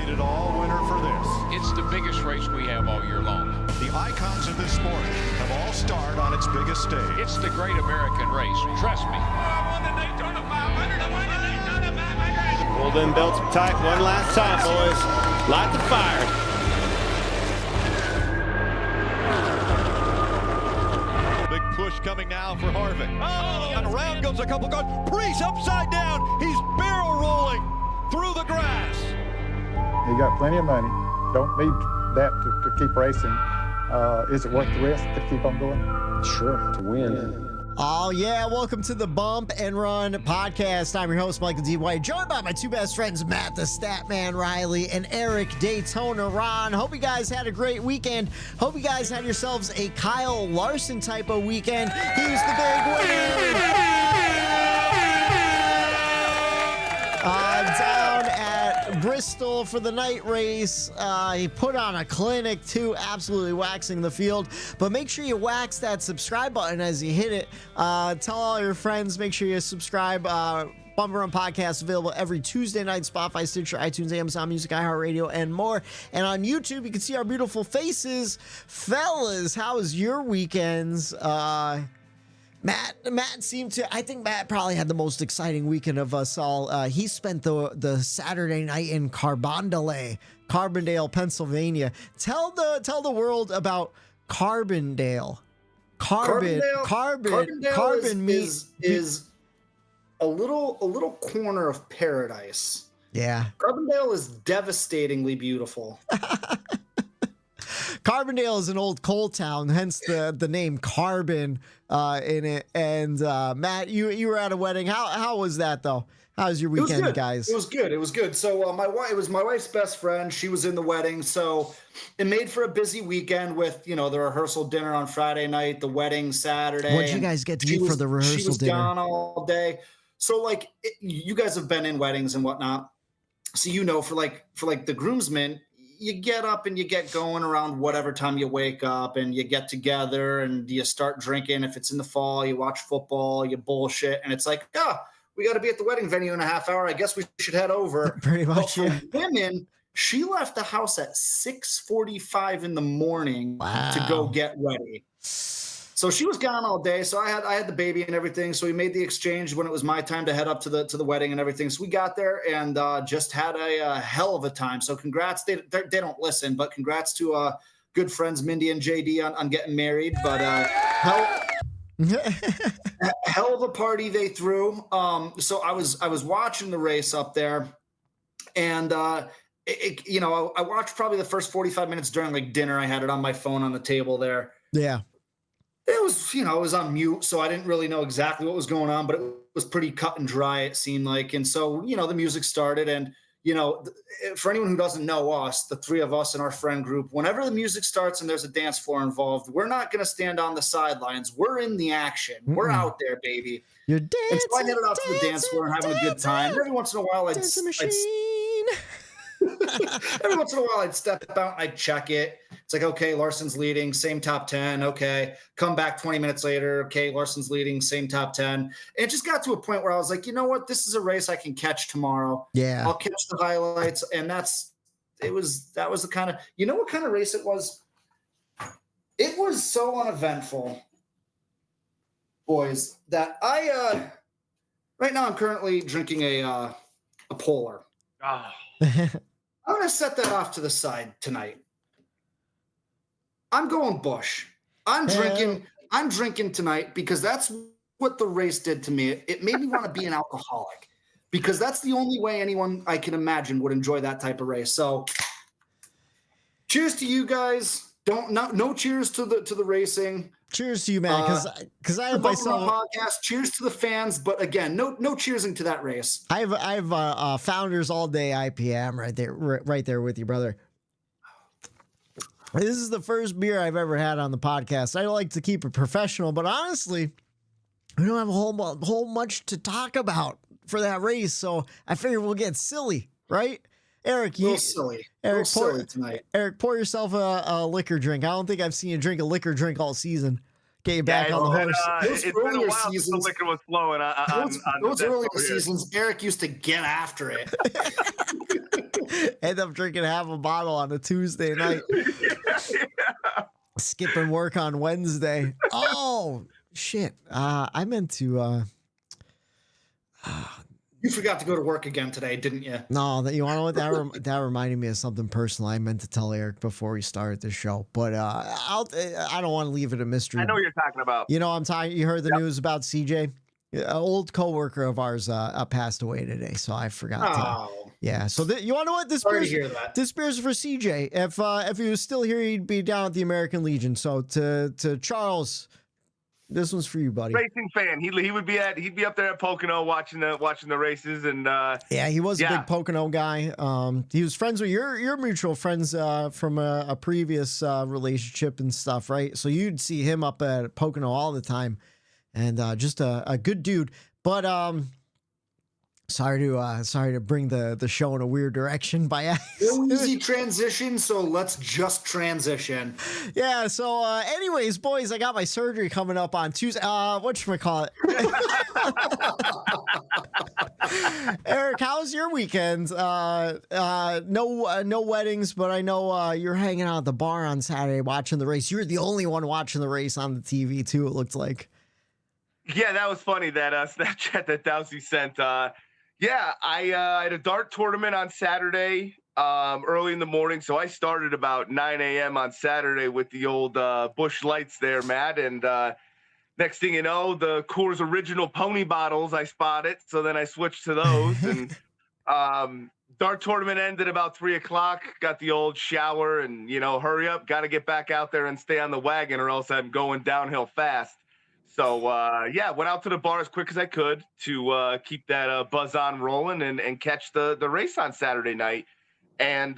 it all winner for this. It's the biggest race we have all year long. The icons of this sport have all starred on its biggest stage. It's the great American race. Trust me. I won the Daytona 500. I won the Daytona 500. Pull them belts tight one last time, boys. Light the fire. Big push coming now for Harvick. Oh, and around goes a couple cars. Priest upside down. He's barrel rolling through the grass. You got plenty of money. Don't need that to keep racing. Is it worth the risk to keep on going? Sure, to win. Oh, yeah. Welcome to the Bump and Run podcast. I'm your host, Michael D. White, joined by my two best friends, Matt the Statman Reilly and Eric Daytona Ron. Hope you guys had a great weekend. Hope you guys had yourselves a Kyle Larson type of weekend. He's the big winner. Down at Bristol for the night race. He put on a clinic too, absolutely waxing the field. But make sure you wax that subscribe button as you hit it. Tell all your friends, make sure you subscribe. Bump and Run Podcast available every Tuesday night, Spotify, Stitcher, iTunes, Amazon Music, iHeartRadio, and more. And on YouTube, you can see our beautiful faces. Fellas, how was your weekends? Matt seemed to, I think Matt probably had the most exciting weekend of us all. He spent the Saturday night in Carbondale, Pennsylvania. Tell the world about Carbondale. Carbon is a little corner of paradise. Yeah. Carbondale is devastatingly beautiful. Carbondale is an old coal town, hence the name Carbon in it. And Matt, you were at a wedding. How was that though? How was your weekend, guys? It was good. So it was my wife's best friend. She was in the wedding, so it made for a busy weekend with the rehearsal dinner on Friday night, the wedding Saturday. What did you guys get to eat for the rehearsal dinner? She was gone all day. So you guys have been in weddings and whatnot, so for the groomsmen. You get up and you get going around whatever time you wake up, and you get together and you start drinking. If it's in the fall, you watch football, you bullshit. And it's like, we got to be at the wedding venue in a half hour. I guess we should head over. Pretty much, but for women, she left the house at 6:45 in the morning to go get ready. So she was gone all day. So I had the baby and everything. So we made the exchange when it was my time to head up to the wedding and everything. So we got there and just had a hell of a time. So congrats. They don't listen, but congrats to good friends Mindy and JD on getting married. But hell of a party they threw. So I was watching the race up there, and I watched probably the first 45 minutes during dinner. I had it on my phone on the table there. Yeah. It was, it was on mute, so I didn't really know exactly what was going on, but it was pretty cut and dry, it seemed like. And so, the music started, and, for anyone who doesn't know us, the three of us in our friend group, whenever the music starts and there's a dance floor involved, we're not going to stand on the sidelines. We're in the action. We're out there, baby. You're dancing. And so I headed out to the dance floor and having a good time. Every once in a while, Every once in a while, I'd step out and I'd check it. It's like, okay, Larson's leading, same top 10. Okay. Come back 20 minutes later. Okay, Larson's leading, same top 10. And it just got to a point where I was like, you know what? This is a race I can catch tomorrow. Yeah. I'll catch the highlights. And that was the kind of, what kind of race it was? It was so uneventful, boys, that right now I'm currently drinking a Polar. I'm going to set that off to the side tonight. I'm going Busch. I'm drinking tonight because that's what the race did to me. It made me want to be an alcoholic because that's the only way anyone I can imagine would enjoy that type of race. So cheers to you guys. No cheers to the racing. Cheers to you, man, because I have myself podcast. Cheers to the fans, but again, no cheersing to that race. I have Founders All Day IPA. I'm right there with you, brother. This is the first beer I've ever had on the podcast. I like to keep it professional, but honestly, we don't have a whole much to talk about for that race, so I figure we'll get silly, right? Eric, silly tonight. Eric, pour yourself a liquor drink. I don't think I've seen you drink a liquor drink all season. Get you back on the horse. It's been a while since the liquor was flowing. Those earlier seasons, Eric used to get after it. End up drinking half a bottle on a Tuesday night. Skipping work on Wednesday. Oh, shit. I meant to... You forgot to go to work again today, didn't you? No, you want to know what that reminded me of something personal I meant to tell Eric before we started the show, but I don't want to leave it a mystery. I know what you're talking about. You know, I'm talking. You heard the news about CJ, an old coworker of ours, passed away today, so I forgot. Oh, yeah. So you want to know what this sorry beer's, to hear that. this beer's for CJ. If he was still here, he'd be down at the American Legion. So to Charles. This one's for you, buddy. Racing fan. He'd be up there at Pocono watching the races, and yeah, he was a big Pocono guy. He was friends with your mutual friends from a previous relationship and stuff, right? So you'd see him up at Pocono all the time, and just a good dude. But sorry to bring the show in a weird direction by accident. No easy transition, so let's just transition. Yeah, so anyways, boys, I got my surgery coming up on Tuesday. Whatchamacallit? Eric, how's your weekend? No weddings, but I know you're hanging out at the bar on Saturday watching the race. You were the only one watching the race on the TV, too, it looked like. Yeah, that was funny, that Snapchat that Dowsey sent. Yeah, I had a dart tournament on Saturday early in the morning, so I started about 9 a.m. on Saturday with the old Busch Lights there, Matt, and next thing you know, the Coors Original Pony bottles I spotted, so then I switched to those, and dart tournament ended about 3 o'clock, got the old shower, and, hurry up, got to get back out there and stay on the wagon, or else I'm going downhill fast. So, went out to the bar as quick as I could to keep that buzz on rolling and catch the race on Saturday night. And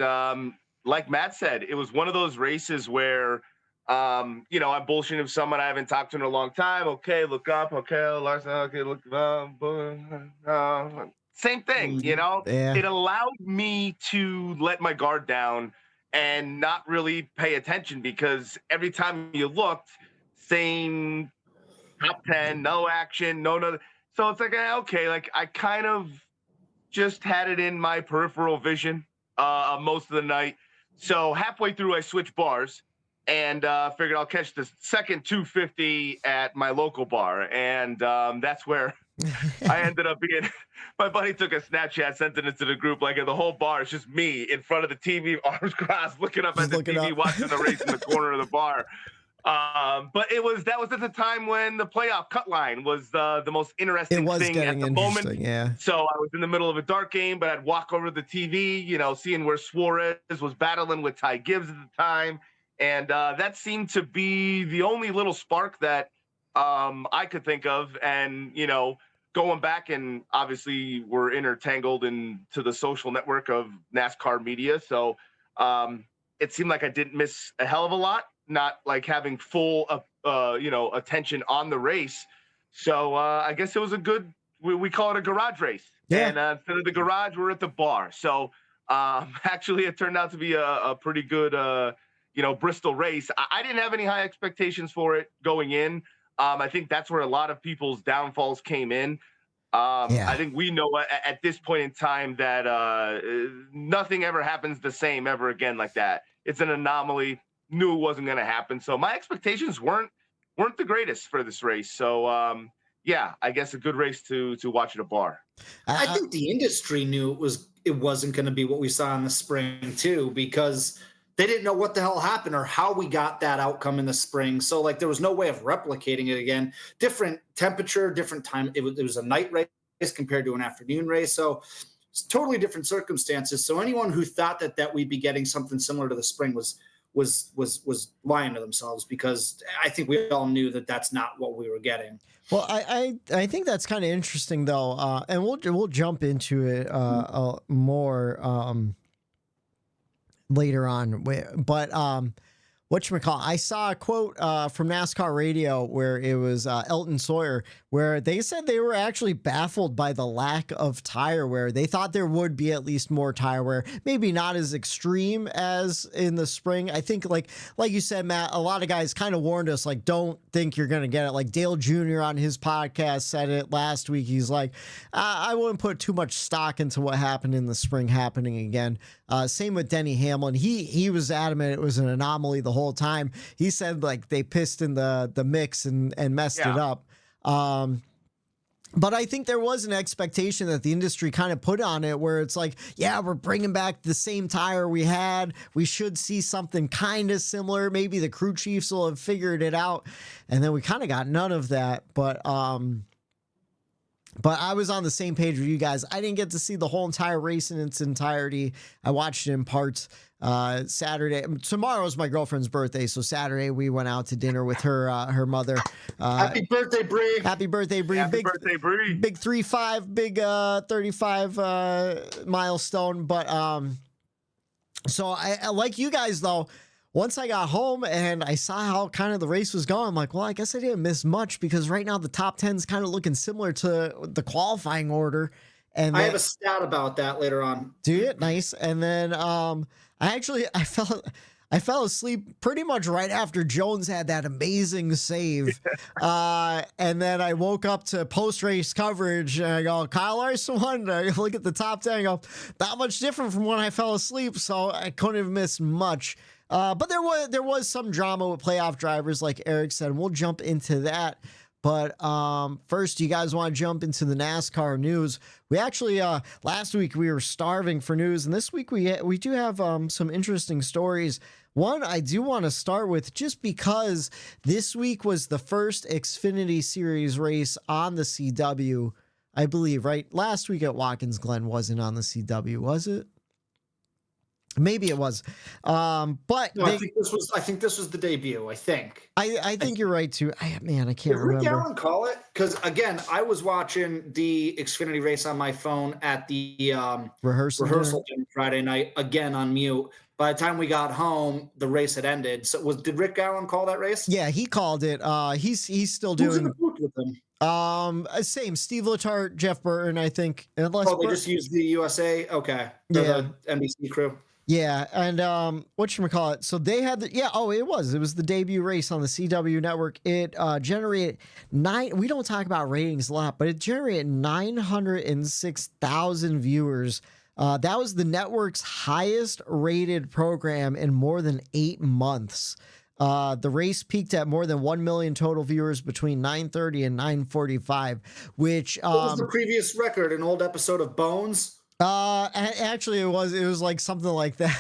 like Matt said, it was one of those races where, I'm bullshitting with someone I haven't talked to in a long time. Okay, look up. Okay, Larson. Okay, look same thing, Yeah. It allowed me to let my guard down and not really pay attention, because every time you looked, same top 10, no action, no. So it's like, okay, like I kind of just had it in my peripheral vision most of the night. So halfway through, I switched bars and figured I'll catch the second 250 at my local bar. And that's where I ended up being. My buddy took a Snapchat, sent it into the group, like the whole bar is just me in front of the TV, arms crossed, looking up at the TV, watching the race in the corner of the bar. But that was at the time when the playoff cut line was the most interesting thing at the moment. Yeah. So I was in the middle of a dart game, but I'd walk over to the TV, seeing where Suarez was battling with Ty Gibbs at the time. And that seemed to be the only little spark that I could think of. And, going back, and obviously we're intertangled into the social network of NASCAR media. So it seemed like I didn't miss a hell of a lot. Not like having full, attention on the race. So I guess it was a good, we call it a garage race. Yeah. And instead of the garage, we're at the bar. So actually it turned out to be a pretty good, Bristol race. I didn't have any high expectations for it going in. I think that's where a lot of people's downfalls came in. I think we know at this point in time that nothing ever happens the same ever again like that. It's an anomaly. Knew it wasn't going to happen. So my expectations weren't the greatest for this race. So, I guess a good race to watch at a bar. I think the industry knew it wasn't going to be what we saw in the spring too, because they didn't know what the hell happened or how we got that outcome in the spring. So like there was no way of replicating it again. Different temperature, different time. It was a night race compared to an afternoon race. So it's totally different circumstances. So anyone who thought that we'd be getting something similar to the spring was lying to themselves, because I think we all knew that that's not what we were getting. Well, I think that's kind of interesting though, and we'll jump into it more later on. But whatchamacallit, I saw a quote from NASCAR radio where it was Elton Sawyer, where they said they were actually baffled by the lack of tire wear. They thought there would be at least more tire wear, maybe not as extreme as in the spring. I think like you said, Matt, a lot of guys kind of warned us, like, don't think you're going to get it. Like Dale Jr. on his podcast said it last week. He's like, I wouldn't put too much stock into what happened in the spring happening again. Same with Denny Hamlin. He was adamant it was an anomaly the whole time. He said like they pissed in the mix and messed it up. But I think there was an expectation that the industry kind of put on it where it's like, yeah, we're bringing back the same tire we had. We should see something kind of similar. Maybe the crew chiefs will have figured it out. And then we kind of got none of that. But I was on the same page with you guys. I didn't get to see the whole entire race in its entirety. I watched it in parts. Saturday. Tomorrow is my girlfriend's birthday, so Saturday we went out to dinner with her mother. Happy birthday, Bree! Happy birthday, Bree! Happy birthday, Bree! Big 3-5, big 35 milestone. But so I like you guys though. Once I got home and I saw how kind of the race was going, I'm like, well, I guess I didn't miss much because right now the top 10 is kind of looking similar to the qualifying order. And I have a stat about that later on. Do you? Nice. And then I fell asleep pretty much right after Jones had that amazing save. And then I woke up to post-race coverage and I go, Kyle Larson won. I look at the top 10 and go, not much different from when I fell asleep. So I couldn't have missed much. But there was some drama with playoff drivers, like Eric said, and we'll jump into that. But first, you guys want to jump into the NASCAR news? We actually last week we were starving for news, and this week we do have some interesting stories. One I do want to start with just because this week was the first Xfinity Series race on the CW, I believe. Right, last week at Watkins Glen wasn't on the CW, was it? Maybe it was, but no, I think this was the debut. I think you're right too. I can't remember. Did Rick Allen call it? Because again, I was watching the Xfinity race on my phone at the rehearsal Friday night, again on mute. By the time we got home, the race had ended. So did Rick Allen call that race? Yeah, he called it. He's still doing. Who's in the booth with him? Same Steve Letarte, Jeff Burton, I think. Unless they just used the USA. Okay, the NBC crew. Yeah, and whatchamacallit, so they had it was the debut race on the CW network. It generated we don't talk about ratings a lot, but it generated 906,000 viewers. That was the network's highest rated program in more than 8 months. The race peaked at more than 1 million total viewers between 9:30 and 9:45, which what was the previous record? An old episode of Bones? Actually, it was like something like that.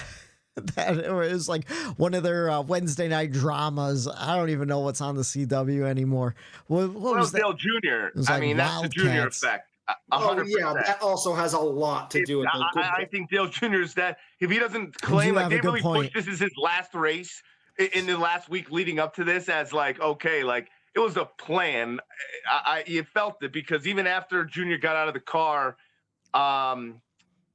It was like one of their Wednesday night dramas. I don't even know what's on the CW anymore. What was Dale Jr. That's the Junior effect. 100%. Yeah, that also has a lot to do with it. I think Dale Jr.'s that if he doesn't claim like they really push this is his last race in the last week leading up to this as like, okay, like it was a plan. You felt it because even after Junior got out of the car,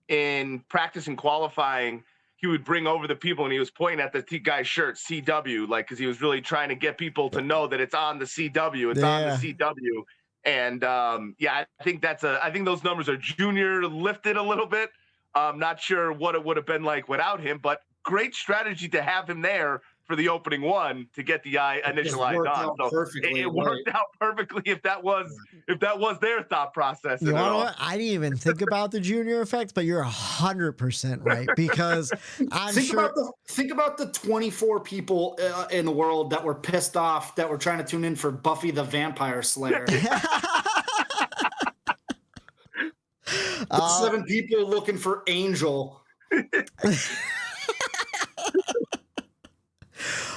in practice and qualifying, he would bring over the people and he was pointing at the guy's shirt, CW, like, because he was really trying to get people to know that it's on the CW. It's on the CW. And I think I think those numbers are Junior lifted a little bit. I'm not sure what it would have been like without him, but great strategy to have him there for the opening one to get the initial eyes on. So it worked out perfectly if that was their thought process. You know what? I didn't even think about the Junior effect, but you're 100% right because think about the 24 people in the world that were pissed off that were trying to tune in for Buffy the Vampire Slayer. 7 people looking for Angel.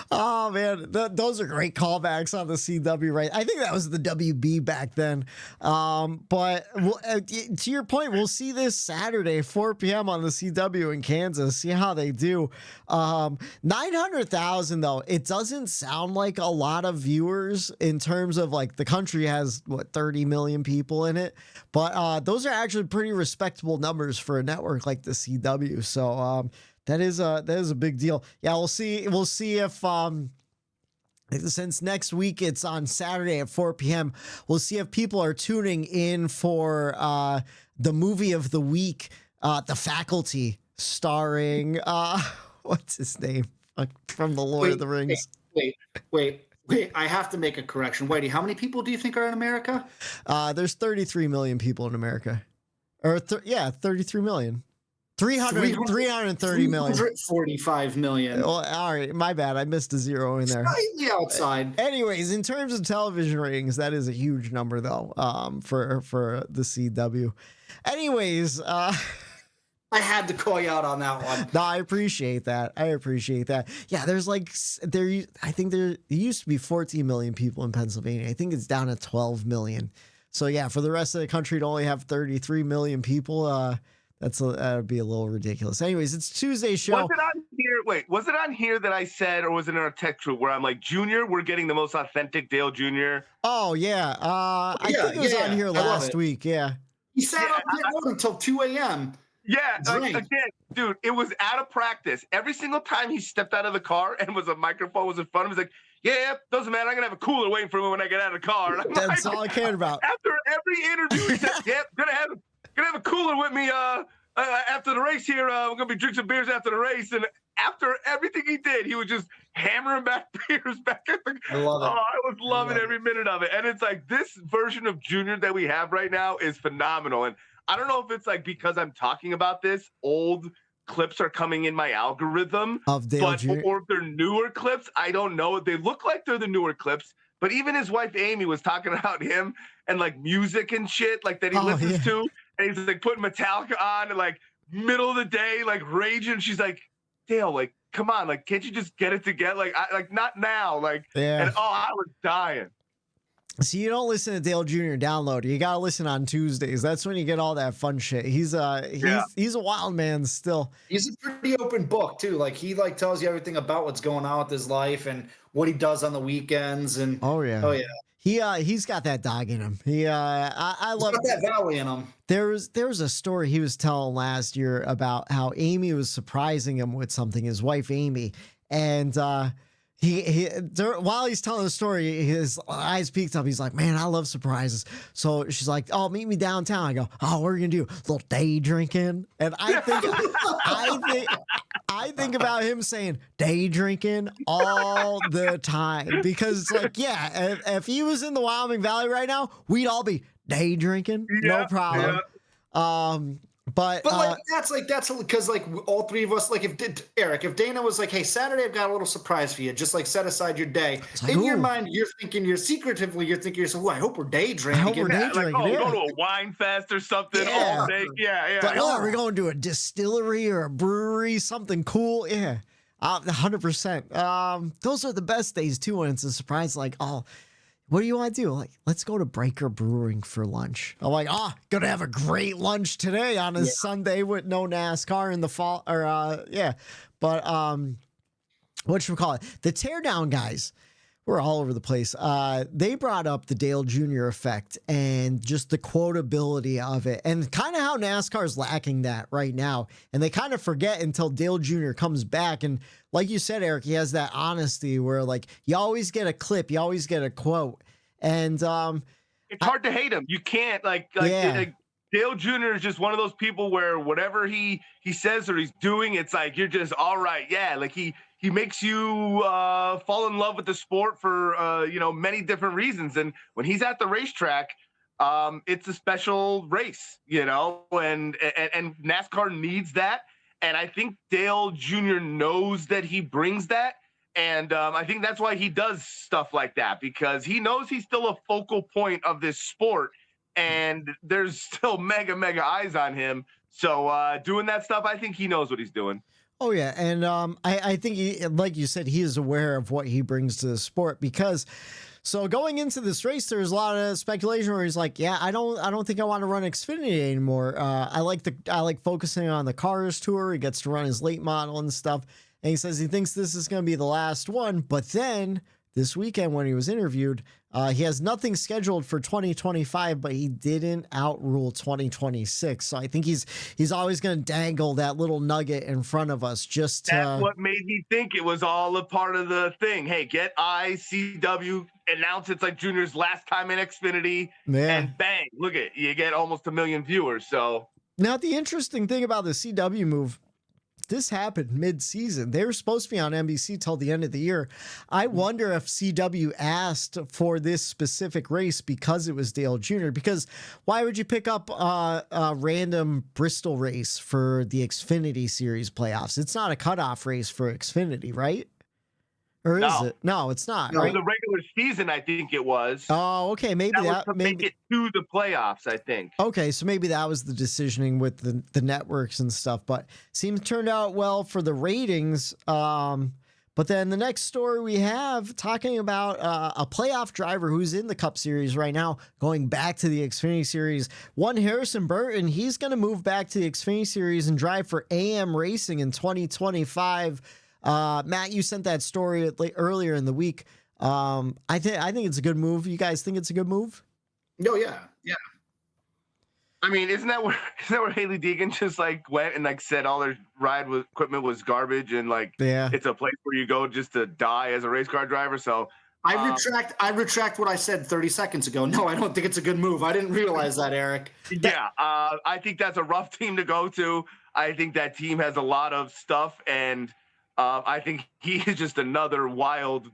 Oh man, those are great callbacks on the CW, right? I think that was the WB back then. But to your point, we'll see this Saturday, 4 p.m. on the CW in Kansas. See how they do. 900,000 though, it doesn't sound like a lot of viewers in terms of like the country has 30 million people in it, but those are actually pretty respectable numbers for a network like the CW. So That is a big deal. Yeah, we'll see if since next week it's on Saturday at 4 p.m. We'll see if people are tuning in for the movie of the week, The Faculty, starring what's his name from the Lord of the Rings. Wait. I have to make a correction. Whitey, how many people do you think are in America? There's 33 million people in America. Or 33 million. 330 million. 345 million. Well, all right, my bad. I missed a zero in there. Slightly outside. Anyways, in terms of television ratings, that is a huge number, though, for the CW. Anyways, I had to call you out on that one. No, I appreciate that. Yeah, there's I think there used to be 14 million people in Pennsylvania. I think it's down to 12 million. So yeah, for the rest of the country to only have 33 million people, that'd be a little ridiculous. Anyways, it's Tuesday's show. Was it on here? Wait, was it on here that I said, or was it in our text group where I'm like, Junior, we're getting the most authentic Dale Jr.? Oh yeah, I think it was on here last week. Yeah, he sat up there until 2 a.m. Yeah, again, dude, it was out of practice. Every single time he stepped out of the car and a microphone was in front of him, he's like, yeah, doesn't matter. I'm going to have a cooler waiting for me when I get out of the car. That's all I cared about. After every interview, he said, yeah, gonna have a cooler with me after the race here. We're going to be drinking some beers after the race. And after everything he did, he was just hammering back beers back at the I love it. Oh, I was loving every minute of it. And it's like this version of Junior that we have right now is phenomenal. And I don't know if it's like because I'm talking about this, old clips are coming in my algorithm of Dale Jr. Or if they're newer clips. I don't know. They look like they're the newer clips, but even his wife Amy was talking about him and like music and shit like that he listens to, and he's like putting Metallica on and like middle of the day, like raging. She's like, Dale, like, come on, like, can't you just get it together? Like, not now, like, and I was dying. So you don't listen to Dale Jr. Downloader. You gotta listen on Tuesdays. That's when you get all that fun shit. He's a wild man still. He's a pretty open book too. Like he tells you everything about what's going on with his life and what he does on the weekends. And oh yeah. He's got that dog in him. I love that valley in him. There was a story he was telling last year about how Amy was surprising him with something. His wife Amy, and while he's telling the story, his eyes peeked up. He's like, man, I love surprises. So she's like, oh, meet me downtown. I go, oh, what are you gonna do? A little day drinking? And I think about him saying day drinking all the time, because it's like, yeah, if he was in the Wyoming Valley right now, we'd all be day drinking, no problem. Yeah. But like that's because like all three of us, like if Dana was like, hey, Saturday I've got a little surprise for you, just like set aside your day. Like, in your mind, you're thinking yourself, I hope we're day drinking. We're going to a wine fest or something all day. Yeah. But we're going to a distillery or a brewery, something cool. Yeah, 100%. Those are the best days too, when it's a surprise. Like, oh, what do you want to do? Like, let's go to Breaker Brewing for lunch. I'm like, gonna have a great lunch today on a Sunday with no NASCAR in the fall. Or but whatchamacallit? The Teardown guys, we're all over the place. They brought up the Dale Jr. effect and just the quotability of it, and kind of how NASCAR is lacking that right now. And they kind of forget until Dale Jr. comes back. And like you said, Eric, he has that honesty where like you always get a clip, you always get a quote, and it's hard to hate him. You can't like Dale Jr. is just one of those people where whatever he says or he's doing, it's like you're just all right. Yeah, like he makes you fall in love with the sport for many different reasons. And when he's at the racetrack, it's a special race, and NASCAR needs that. And I think Dale Jr. knows that he brings that. And I think that's why he does stuff like that, because he knows he's still a focal point of this sport. And there's still mega eyes on him. So doing that stuff, I think he knows what he's doing. Oh, yeah. And I think, like you said, he is aware of what he brings to the sport, because so going into this race, there's a lot of speculation where he's like, yeah, I don't think I want to run Xfinity anymore. I like focusing on the Cars Tour. He gets to run his late model and stuff. And he says he thinks this is going to be the last one. But then this weekend when he was interviewed. He has nothing scheduled for 2025, but he didn't outrule 2026. So I think he's always going to dangle that little nugget in front of us. That's what made me think it was all a part of the thing. Hey, get ICW, announce it's like Junior's last time in Xfinity, and bang, look at you get almost 1 million viewers. So now the interesting thing about the CW move, this happened mid-season. They were supposed to be on NBC till the end of the year. I wonder if CW asked for this specific race because it was Dale Jr. Because why would you pick up a random Bristol race for the Xfinity Series playoffs? It's not a cutoff race for Xfinity, right? Or is it? No, it's not. No, right? the regular season, I think it was. Oh, okay. Maybe that was to make it to the playoffs, I think. Okay, so maybe that was the decisioning with the networks and stuff, but seems turned out well for the ratings. But then the next story we have talking about a playoff driver who's in the Cup Series right now, going back to the Xfinity Series. One Harrison Burton, he's going to move back to the Xfinity Series and drive for AM Racing in 2025. Matt, you sent that story earlier in the week. I think it's a good move. You guys think it's a good move? Oh yeah. I mean, isn't that where Hailie Deegan just like went and like said all their equipment was garbage and like it's a place where you go just to die as a race car driver? So I retract what I said 30 seconds ago. No, I don't think it's a good move. I didn't realize that, Eric. I think that's a rough team to go to. I think that team has a lot of stuff, and I think he is just another wild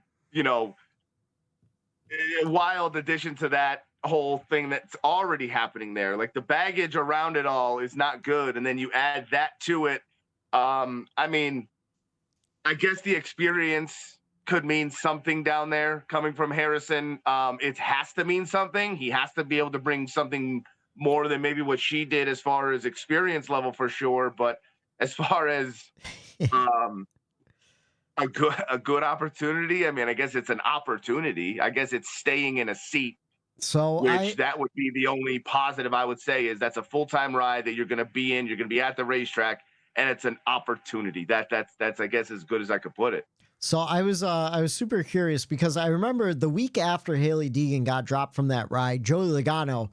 addition to that whole thing that's already happening there. Like the baggage around it all is not good. And then you add that to it. I mean, I guess the experience could mean something down there coming from Harrison. It has to mean something. He has to be able to bring something more than maybe what she did as far as experience level for sure. But as far as, a good opportunity. I mean, I guess it's an opportunity. I guess it's staying in a seat. So that would be the only positive I would say is that's a full-time ride that you're going to be in. You're going to be at the racetrack, and it's an opportunity. That's I guess as good as I could put it. So I was super curious because I remember the week after Hailie Deegan got dropped from that ride, Joey Logano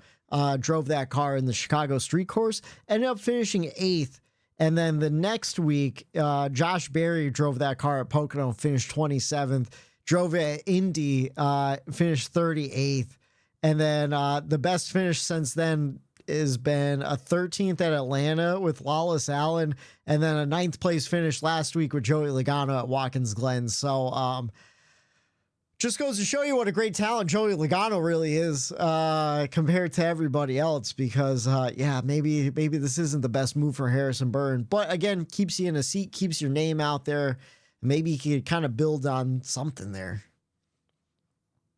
drove that car in the Chicago Street Course, ended up finishing 8th. And then the next week, Josh Berry drove that car at Pocono, finished 27th, drove it at Indy, finished 38th. And then the best finish since then has been a 13th at Atlanta with Wallace Allen, and then a 9th place finish last week with Joey Logano at Watkins Glen. So just goes to show you what a great talent Joey Logano really is compared to everybody else, because maybe this isn't the best move for Harrison Burton, but again, keeps you in a seat, keeps your name out there. Maybe he could kind of build on something there.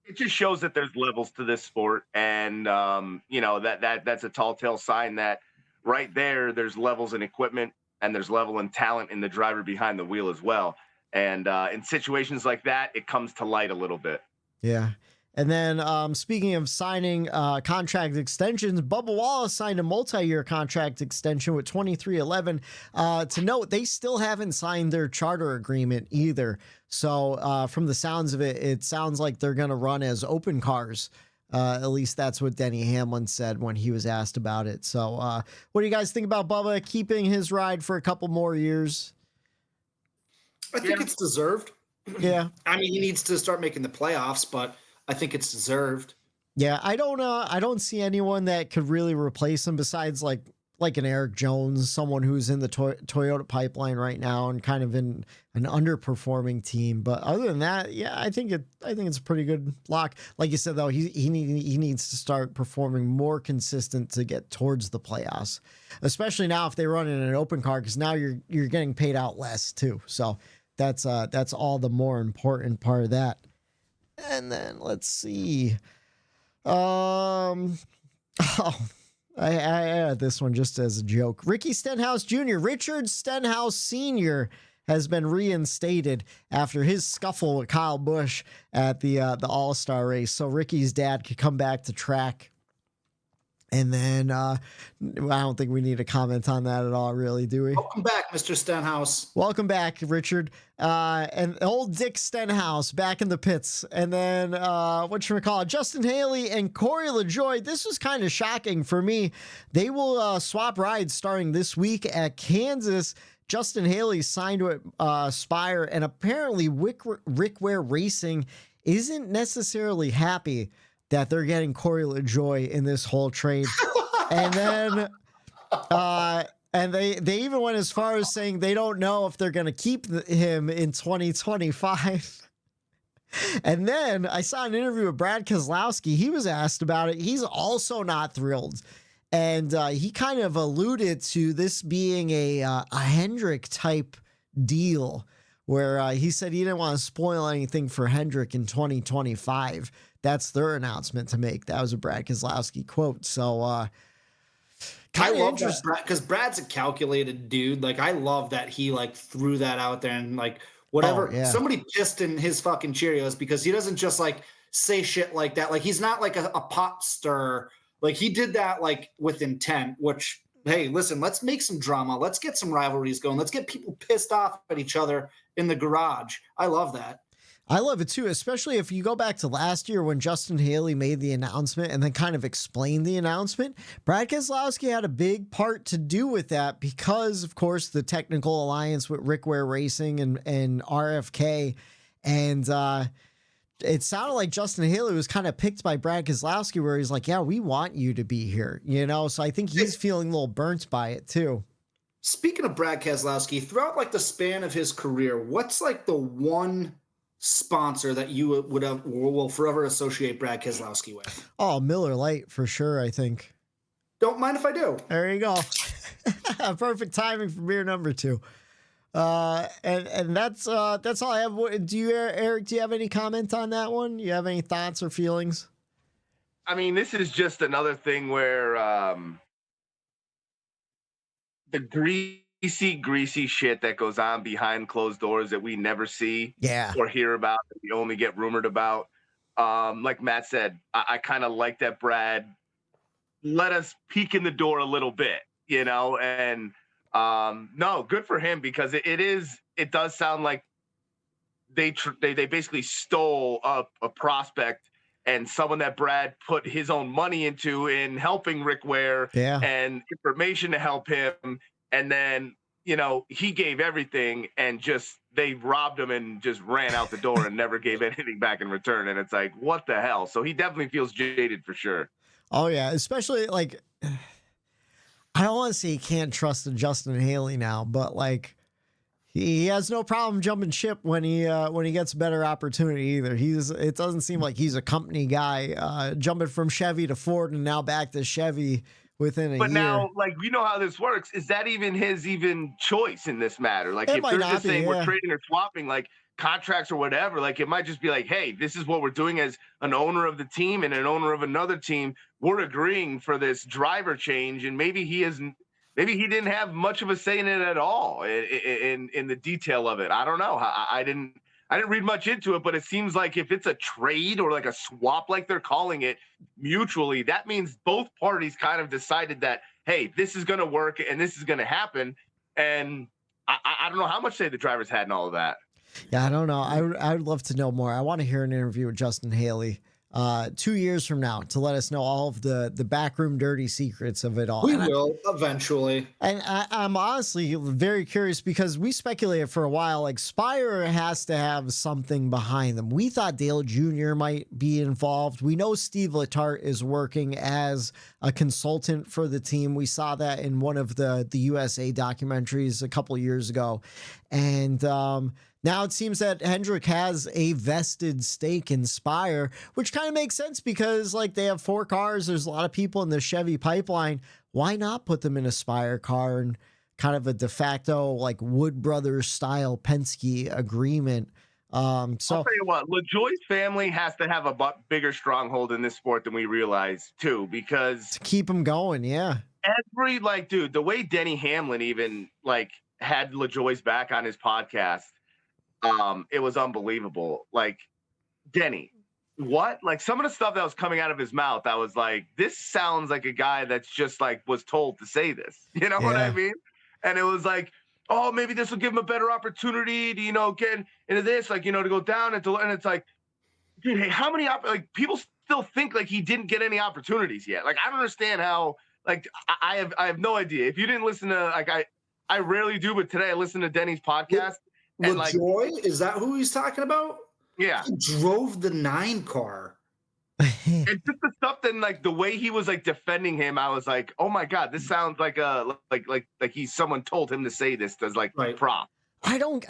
It just shows that there's levels to this sport, and that's a tall tale sign that right there's levels in equipment and there's level in talent in the driver behind the wheel as well. And in situations like that, it comes to light a little bit. Yeah. And then speaking of signing contract extensions, Bubba Wallace signed a multi-year contract extension with 23XI. To note, they still haven't signed their charter agreement either. So from the sounds of it, it sounds like they're going to run as open cars. At least that's what Denny Hamlin said when he was asked about it. So what do you guys think about Bubba keeping his ride for a couple more years? I think it's deserved. Yeah. I mean, he needs to start making the playoffs, but I think it's deserved. Yeah, I don't see anyone that could really replace him besides like an Eric Jones, someone who's in the Toyota pipeline right now and kind of in an underperforming team. But other than that, yeah, I think it's a pretty good lock. Like you said though, he needs to start performing more consistent to get towards the playoffs, especially now if they run in an open car, because now you're getting paid out less too. So that's all the more important part of that. And then let's see. I added this one just as a joke. Ricky Stenhouse Jr., Richard Stenhouse Sr. has been reinstated after his scuffle with Kyle Busch at the All-Star race. So Ricky's dad could come back to track. And then I don't think we need to comment on that at all, really, do we? Welcome back, Mr. Stenhouse. Welcome back, Richard. And old Dick Stenhouse back in the pits. And then whatchamacallit, Justin Haley and Corey Lajoie. This was kind of shocking for me. They will swap rides starting this week at Kansas. Justin Haley signed with Spire, and apparently Rick Ware Racing isn't necessarily happy that they're getting Corey Lajoie in this whole trade. And then and they even went as far as saying they don't know if they're going to keep him in 2025. And then I saw an interview with Brad Keselowski. He was asked about it. He's also not thrilled. And he kind of alluded to this being a Hendrick type deal where he said he didn't want to spoil anything for Hendrick in 2025. That's their announcement to make. That was a Brad Keselowski quote. So I love that because Brad's a calculated dude. Like, I love that he like threw that out there and like whatever. Somebody pissed in his fucking Cheerios because he doesn't just like say shit like that. Like, he's not like a pot stirrer. Like, he did that like with intent, which, hey, listen, let's make some drama. Let's get some rivalries going. Let's get people pissed off at each other in the garage. I love that. I love it too, especially if you go back to last year when Justin Haley made the announcement and then kind of explained the announcement. Brad Keselowski had a big part to do with that because, of course, the technical alliance with Rick Ware Racing and RFK. And it sounded like Justin Haley was kind of picked by Brad Keselowski where he's like, yeah, we want you to be here, you know? So I think he's feeling a little burnt by it too. Speaking of Brad Keselowski, throughout like the span of his career, what's like the one sponsor that you will forever associate Brad Keselowski with? Oh, Miller Lite for sure, I think. Don't mind if I do. There you go. Perfect timing for beer number 2. And that's all I have. Do you, Eric, do you have any comment on that one? You have any thoughts or feelings? I mean, this is just another thing where the greasy shit that goes on behind closed doors that we never see or hear about, that we only get rumored about. Like Matt said, I kind of like that Brad let us peek in the door a little bit, you know, and no, good for him because it does sound like they basically stole a prospect and someone that Brad put his own money into in helping Rick Ware and information to help him. And then, you know, he gave everything and just they robbed him and just ran out the door and never gave anything back in return. And it's like, what the hell? So he definitely feels jaded for sure. Oh, yeah. Especially like, I don't want to say he can't trust Justin Haley now, but like he has no problem jumping ship when he gets a better opportunity either. It doesn't seem like he's a company guy jumping from Chevy to Ford and now back to Chevy within a year. But now, like, we know how this works. Is that even his choice in this matter? Like, if they're just saying we're trading or swapping, like contracts or whatever, like it might just be like, hey, this is what we're doing as an owner of the team and an owner of another team. We're agreeing for this driver change, and maybe he didn't have much of a say in it at all in the detail of it. I don't know. I didn't read much into it, but it seems like if it's a trade or like a swap, like they're calling it mutually, that means both parties kind of decided that, hey, this is going to work and this is going to happen. And I don't know how much say the drivers had in all of that. Yeah, I don't know. I would love to know more. I want to hear an interview with Justin Haley 2 years from now to let us know all of the backroom dirty secrets of it all. We will eventually. And I'm honestly very curious because we speculated for a while, like Spire has to have something behind them. We thought Dale Jr. might be involved. We know Steve Letarte is working as a consultant for the team. We saw that in one of the USA documentaries a couple years ago. And now it seems that Hendrick has a vested stake in Spire, which kind of makes sense because like they have 4 cars. There's a lot of people in the Chevy pipeline. Why not put them in a Spire car and kind of a de facto like Wood Brothers style Penske agreement? So I'll tell you what, Lajoie's family has to have a bigger stronghold in this sport than we realize too, because to keep them going. Yeah. Dude, the way Denny Hamlin even like had Lajoie's back on his podcast, it was unbelievable. Like, Denny, what? Like some of the stuff that was coming out of his mouth, I was like, this sounds like a guy that's just like was told to say this. You know what I mean? And it was like, oh, maybe this will give him a better opportunity to, get into this, like, to go down and it's like, dude, hey, how many people still think like he didn't get any opportunities yet? Like, I don't understand how. Like, I have no idea. If you didn't listen to I rarely do, but today I listened to Denny's podcast. And Lajoie, is that who he's talking about? Yeah, he drove the 9 car. And just the stuff, then like the way he was like defending him, I was like, oh my god, this sounds like he's someone told him to say this as like prop. I don't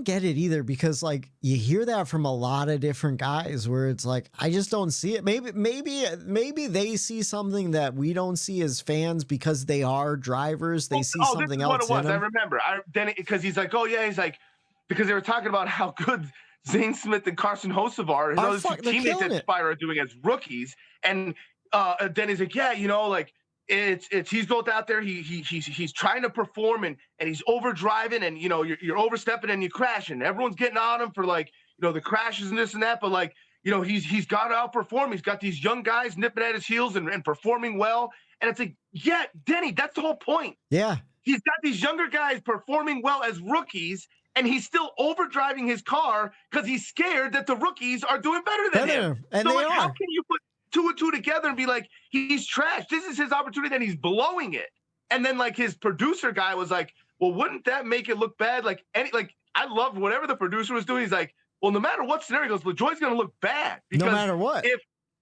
get it either, because like you hear that from a lot of different guys where it's like, I just don't see it. Maybe they see something that we don't see as fans because they are drivers. They see something else. This is what it was. I remember. Then because he's like, oh yeah, he's like, because they were talking about how good Zane Smith and Carson Hocevar and those two teammates at Spire are doing as rookies, and then he's like, yeah, like. It's he's both out there. He's trying to perform and he's overdriving and you're overstepping and you crash and everyone's getting on him for like the crashes and this and that. But like he's got to outperform. He's got these young guys nipping at his heels and performing well. And it's like, yeah, Denny, that's the whole point. Yeah, he's got these younger guys performing well as rookies, and he's still overdriving his car because he's scared that the rookies are doing better than him. And so like, how can you put 2 and 2 together and be like, he's trash? This is his opportunity, and he's blowing it. And then like his producer guy was like, well, wouldn't that make it look bad? I loved whatever the producer was doing. He's like, well, no matter what scenario goes, Lajoie's going to look bad. No matter what.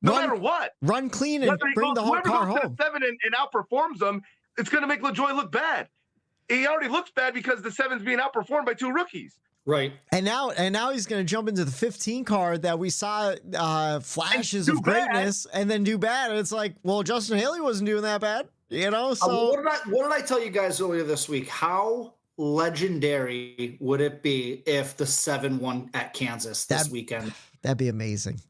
No matter what. Run clean and bring the whole car home. Whoever goes to 7 and outperforms them, it's going to make Lajoie look bad. He already looks bad because the 7's being outperformed by 2 rookies. Right. And now he's going to jump into the 15 car that we saw flashes of greatness and then do bad. And it's like, well, Justin Haley wasn't doing that bad, So what did I tell you guys earlier this week? How legendary would it be if the 7 won at Kansas this weekend? That'd be amazing.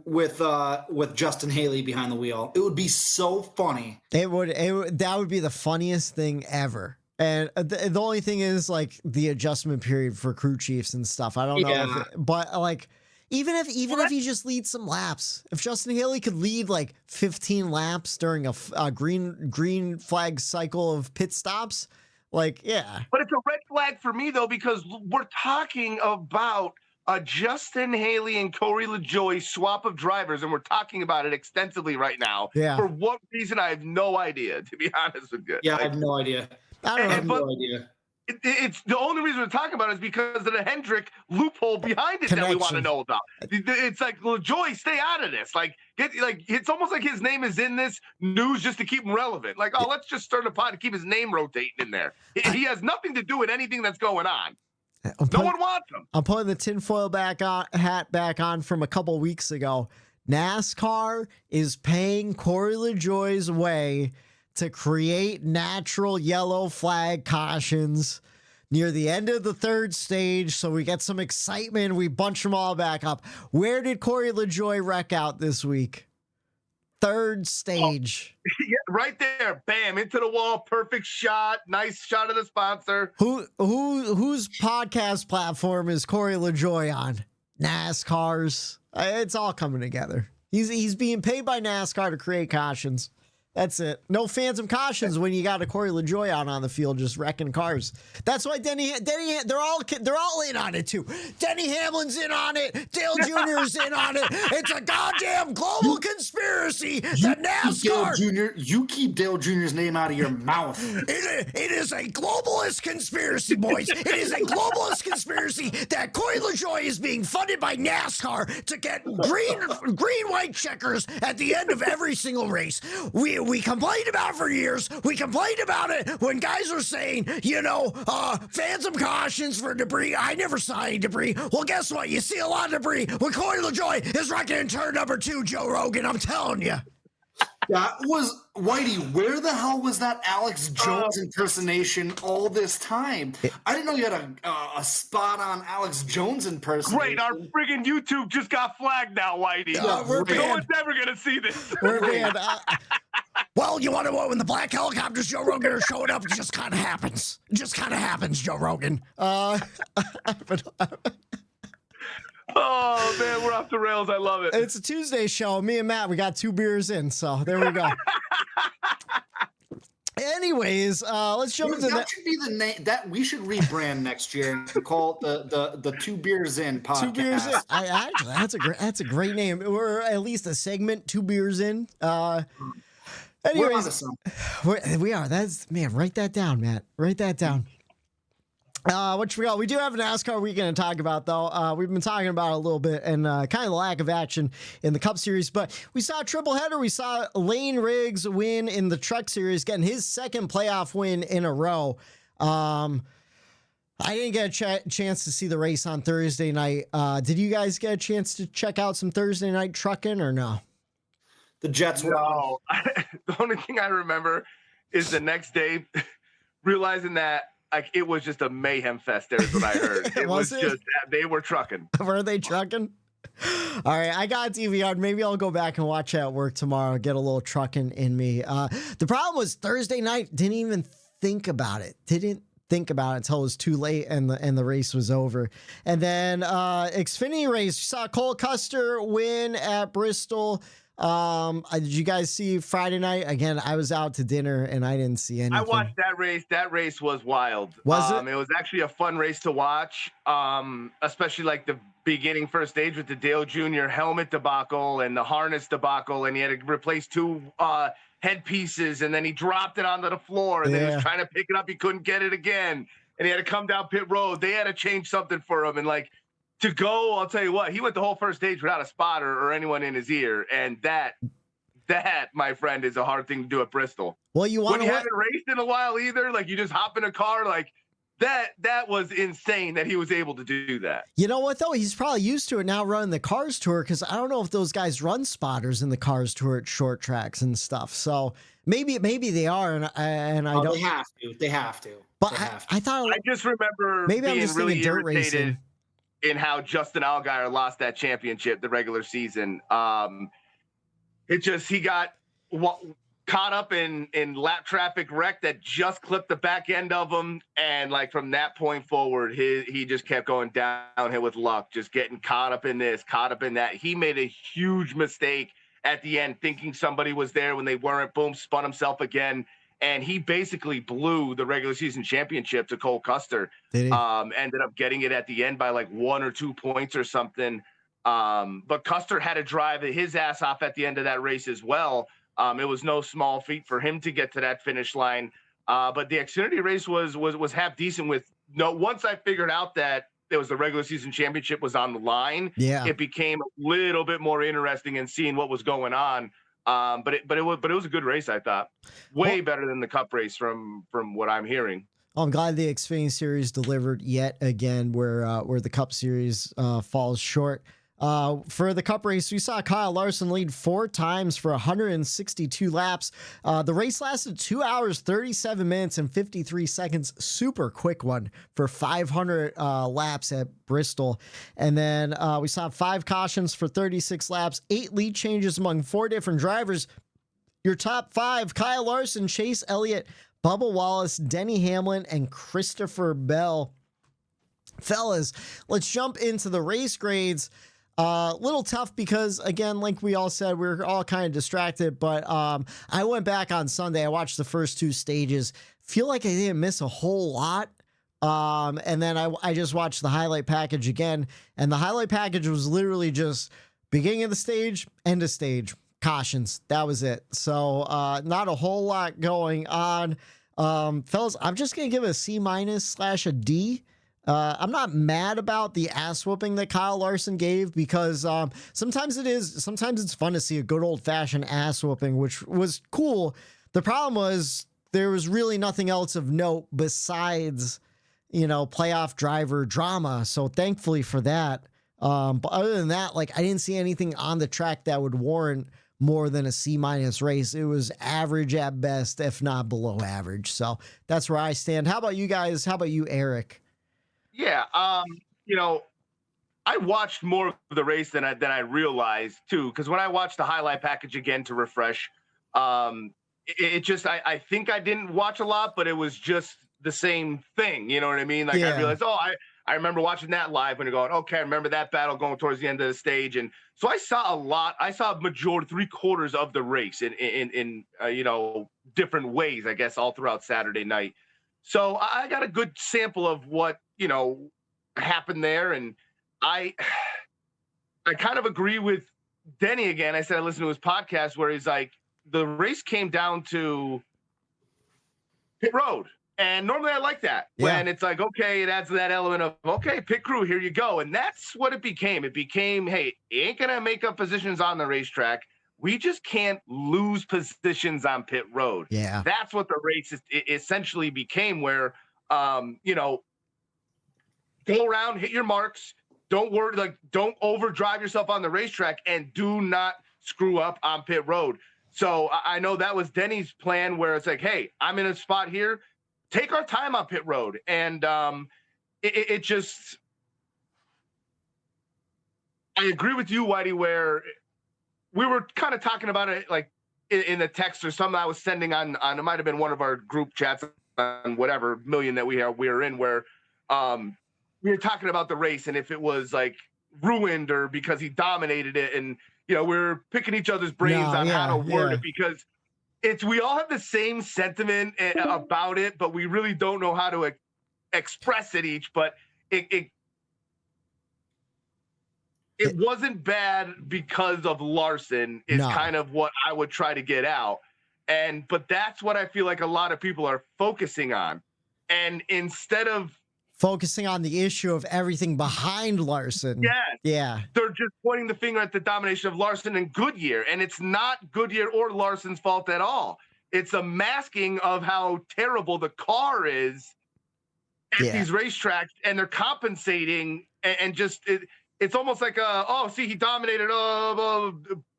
With Justin Haley behind the wheel. It would be so funny. That would be the funniest thing ever. And the only thing is like the adjustment period for crew chiefs and stuff. I don't know, but like even if he just leads some laps, if Justin Haley could lead like 15 laps during a green flag cycle of pit stops, like yeah. But it's a red flag for me though, because we're talking about a Justin Haley and Corey Lajoie swap of drivers, and we're talking about it extensively right now. Yeah. For what reason, I have no idea, to be honest with you. Yeah, I have no idea. I have no idea. It's the only reason we're talking about it is because of the Hendrick loophole behind it that we want to know about. It's like, Lajoie, stay out of this. Like, it's almost like his name is in this news just to keep him relevant. Like, oh, let's just start a pod to keep his name rotating in there. He has nothing to do with anything that's going on. No one wants him. I'm putting the tinfoil hat back on from a couple weeks ago. NASCAR is paying Corey Lajoie's way to create natural yellow flag cautions near the end of the 3rd stage, so we get some excitement. We bunch them all back up. Where did Corey Lajoie wreck out this week? 3rd stage. Oh, yeah, right there. Bam, into the wall. Perfect shot. Nice shot of the sponsor. Whose podcast platform is Corey Lajoie on? NASCAR's. It's all coming together. He's being paid by NASCAR to create cautions. That's it. No phantom cautions when you got a Corey Lajoie out on the field just wrecking cars. That's why Denny, they're all in on it too. Denny Hamlin's in on it. Dale Jr.'s in on it. It's a goddamn global conspiracy that NASCAR. You keep Dale Jr.'s name out of your mouth. It is a globalist conspiracy, boys. It is a globalist conspiracy that Corey Lajoie is being funded by NASCAR to get green-white checkers at the end of every single race. We complained about it for years. We complained about it when guys were saying, phantom cautions for debris. I never saw any debris. Well, guess what? You see a lot of debris when Corey Lajoie is wrecking in turn number 2, Joe Rogan. I'm telling you. That was Whitey. Where the hell was that Alex Jones impersonation all this time? I didn't know you had a spot on Alex Jones impersonation. Great, our friggin' YouTube just got flagged now, Whitey. No one's ever gonna see this. We're banned. Well, you want to know when the black helicopters, Joe Rogan, are showing up? It just kind of happens. It just kind of happens, Joe Rogan. Oh man, we're off the rails. I love it. It's a Tuesday show. Me and Matt, we got 2 beers in, so there we go. Anyways, let's jump into that. Should be the name that we should rebrand next year and call it the 2 Beers In podcast. 2 Beers In. Actually, that's a great name. Or at least a segment. 2 Beers In. Anyways, we are. That's man. Write that down, Matt. Write that down. What we got? We do have a NASCAR weekend to talk about, though. We've been talking about it a little bit and kind of the lack of action in the Cup Series. But we saw a triple header. We saw Layne Riggs win in the Truck Series, getting his second playoff win in a row. I didn't get a chance to see the race on Thursday night. Did you guys get a chance to check out some Thursday night trucking or no? The Jets were on. The only thing I remember is the next day realizing that it was just a mayhem fest. There's what I heard. It was just that they were trucking. Were they trucking? All right, I got a DVR. Maybe I'll go back and watch it at work tomorrow. Get a little trucking in me. The problem was Thursday night. Didn't even think about it. Didn't think about it until it was too late and the race was over. And then Xfinity race. You saw Cole Custer win at Bristol. Did you guys see Friday night? Again, I was out to dinner and I didn't see anything. I watched that race. That race was wild. Was it? It was actually a fun race to watch. Especially like the beginning first stage with the Dale Jr. helmet debacle and the harness debacle, and he had to replace 2 headpieces, and then he dropped it onto the floor, and then he was trying to pick it up. He couldn't get it again, and he had to come down pit road. They had to change something for him, and to go, I'll tell you what, he went the whole first stage without a spotter or anyone in his ear. And that, my friend, is a hard thing to do at Bristol. Well, when you haven't raced in a while either, you just hop in a car, that was insane that he was able to do that. You know what, though? He's probably used to it now running the Cars Tour, because I don't know if those guys run spotters in the Cars Tour at short tracks and stuff. So maybe they are, and I don't. They have to. But I thought. I just remember maybe being I'm just really dirt irritated racing. In how Justin Allgaier lost that championship, the regular season. He got caught up in lap traffic wreck that just clipped the back end of him, and from that point forward, he just kept going downhill with luck, just getting caught up in this, caught up in that. He made a huge mistake at the end, thinking somebody was there when they weren't. Boom, spun himself again. And he basically blew the regular season championship to Cole Custer. Did he? Ended up getting it at the end by 1 or 2 points or something. But Custer had to drive his ass off at the end of that race as well. It was no small feat for him to get to that finish line. But the Xfinity race was half decent once I figured out that it was the regular season championship was on the line. Yeah. It became a little bit more interesting in seeing what was going on. But it was a good race, I thought. Way better than the Cup race from what I'm hearing. I'm glad the Xfinity Series delivered yet again, where the Cup Series falls short. For the Cup race, we saw Kyle Larson lead 4 times for 162 laps. The race lasted 2 hours, 37 minutes, and 53 seconds. Super quick one for 500 laps at Bristol. And then we saw 5 cautions for 36 laps, 8 lead changes among 4 different drivers. Your top 5, Kyle Larson, Chase Elliott, Bubba Wallace, Denny Hamlin, and Christopher Bell. Fellas, let's jump into the race grades. Little tough because, again, like we all said, we were all kind of distracted, but I went back on Sunday. I watched the first 2 stages. Feel like I didn't miss a whole lot. And then I just watched the highlight package again, and the highlight package was literally just beginning of the stage, end of stage, cautions. That was it. So not a whole lot going on. Fellas, I'm just going to give it a C- / a D. I'm not mad about the ass whooping that Kyle Larson gave, because sometimes it's fun to see a good old fashioned ass whooping, which was cool. The problem was there was really nothing else of note besides, playoff driver drama. So thankfully for that. But other than that, I didn't see anything on the track that would warrant more than a C- race. It was average at best, if not below average. So that's where I stand. How about you guys? How about you, Eric? Yeah, I watched more of the race than I realized too, because when I watched the highlight package again to refresh, I think I didn't watch a lot, but it was just the same thing. You know what I mean? Like I realized, I remember watching that live when you're going, okay, I remember that battle going towards the end of the stage. And so I saw a majority, 3/4 of the race in different ways, I guess, all throughout Saturday night. So I got a good sample of what, happened there. And I kind of agree with Denny again. I said, I listened to his podcast where he's like, the race came down to pit road. And normally I like that when it's like, okay, it adds that element of, okay, pit crew, here you go. And that's what it became. It became, hey, you ain't going to make up positions on the racetrack. We just can't lose positions on pit road. Yeah. That's what the race essentially became where, go around, hit your marks. Don't worry, don't overdrive yourself on the racetrack and do not screw up on pit road. So I know that was Denny's plan where it's like, hey, I'm in a spot here. Take our time on pit road. And it just, I agree with you, Whitey, where we were kind of talking about it like in the text or something I was sending on it might have been one of our group chats on whatever million that we are in where we were talking about the race and if it was like ruined or because he dominated it. And, we're picking each other's brains on how to word it because we all have the same sentiment about it, but we really don't know how to express it each. But it wasn't bad because of Larson is kind of what I would try to get out. But that's what I feel like a lot of people are focusing on. And instead of focusing on the issue of everything behind Larson. Yeah. They're just pointing the finger at the domination of Larson and Goodyear. And it's not Goodyear or Larson's fault at all. It's a masking of how terrible the car is at these racetracks. And they're compensating and just, it's almost like, he dominated,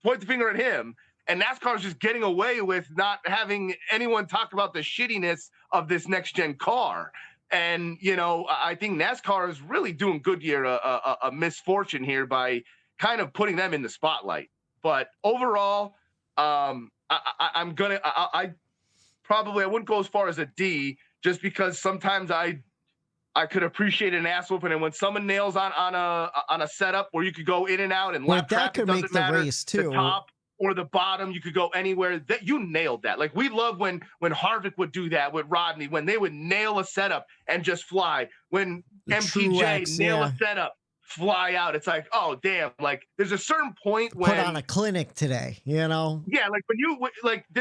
point the finger at him. And NASCAR is just getting away with not having anyone talk about the shittiness of this next-gen car. And, I think NASCAR is really doing Goodyear a misfortune here by kind of putting them in the spotlight. But overall, I wouldn't go as far as a D just because sometimes I could appreciate an ass whooping. And when someone nails on a setup where you could go in and out and lap that could make the race too. The top or the bottom, you could go anywhere. That you nailed that. Like we love when Harvick would do that with Rodney, when they would nail a setup and just fly. When MTJ nail a setup, fly out. It's like, oh damn! Like there's a certain point when put on a clinic today, Yeah, like when you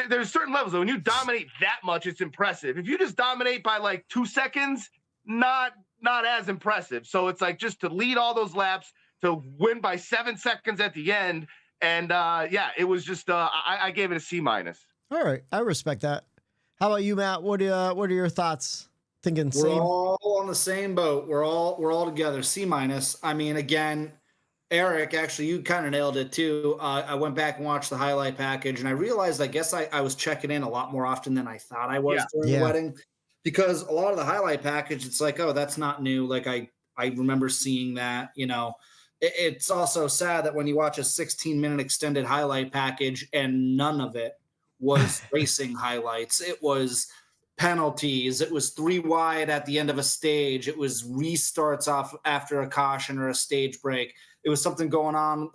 there's certain levels. When you dominate that much, it's impressive. If you just dominate by like 2 seconds, not as impressive. So it's like just to lead all those laps, to win by 7 seconds at the end. And it was just I gave it a C-. All right, I respect that. How about you, Matt? What are your thoughts? Thinking we're same? all on the same boat. We're all together. C-. I mean, again, Eric, actually, you kind of nailed it too. I went back and watched the highlight package, and I realized I guess I was checking in a lot more often than I thought I was during the wedding, because a lot of the highlight package, it's like, oh, that's not new. Like I remember seeing that, It's also sad that when you watch a 16-minute extended highlight package and none of it was racing highlights. It was penalties. It was 3 wide at the end of a stage. It was restarts off after a caution or a stage break. It was something going on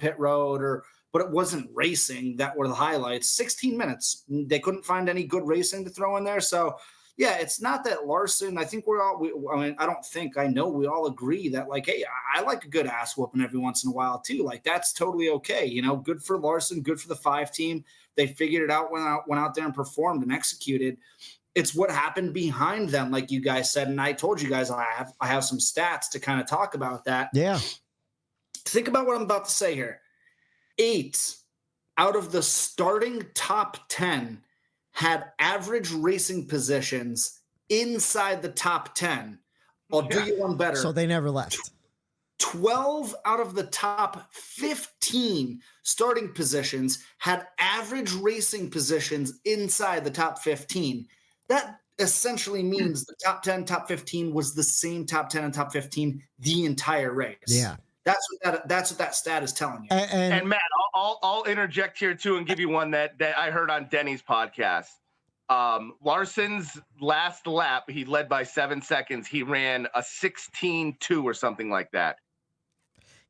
pit road but it wasn't racing that were the highlights. 16 minutes. They couldn't find any good racing to throw in there. So yeah, it's not that Larson. I think I know we all agree that like, hey, I like a good ass whooping every once in a while too. Like that's totally okay. Good for Larson, good for the 5 team. They figured it out, went out there and performed and executed. It's what happened behind them, like you guys said, and I told you guys I have some stats to kind of talk about that. Yeah. Think about what I'm about to say here. 8 out of the starting top 10 had average racing positions inside the top 10. I'll do you one better. So they never left. 12 out of the top 15 starting positions had average racing positions inside the top 15. That essentially means the top 10, top 15 was the same top 10 and top 15 the entire race. Yeah. That's what that stat is telling you. And Matt, I'll interject here too and give you one that I heard on Denny's podcast. Larson's last lap, he led by 7 seconds. He ran a 16.2 or something like that.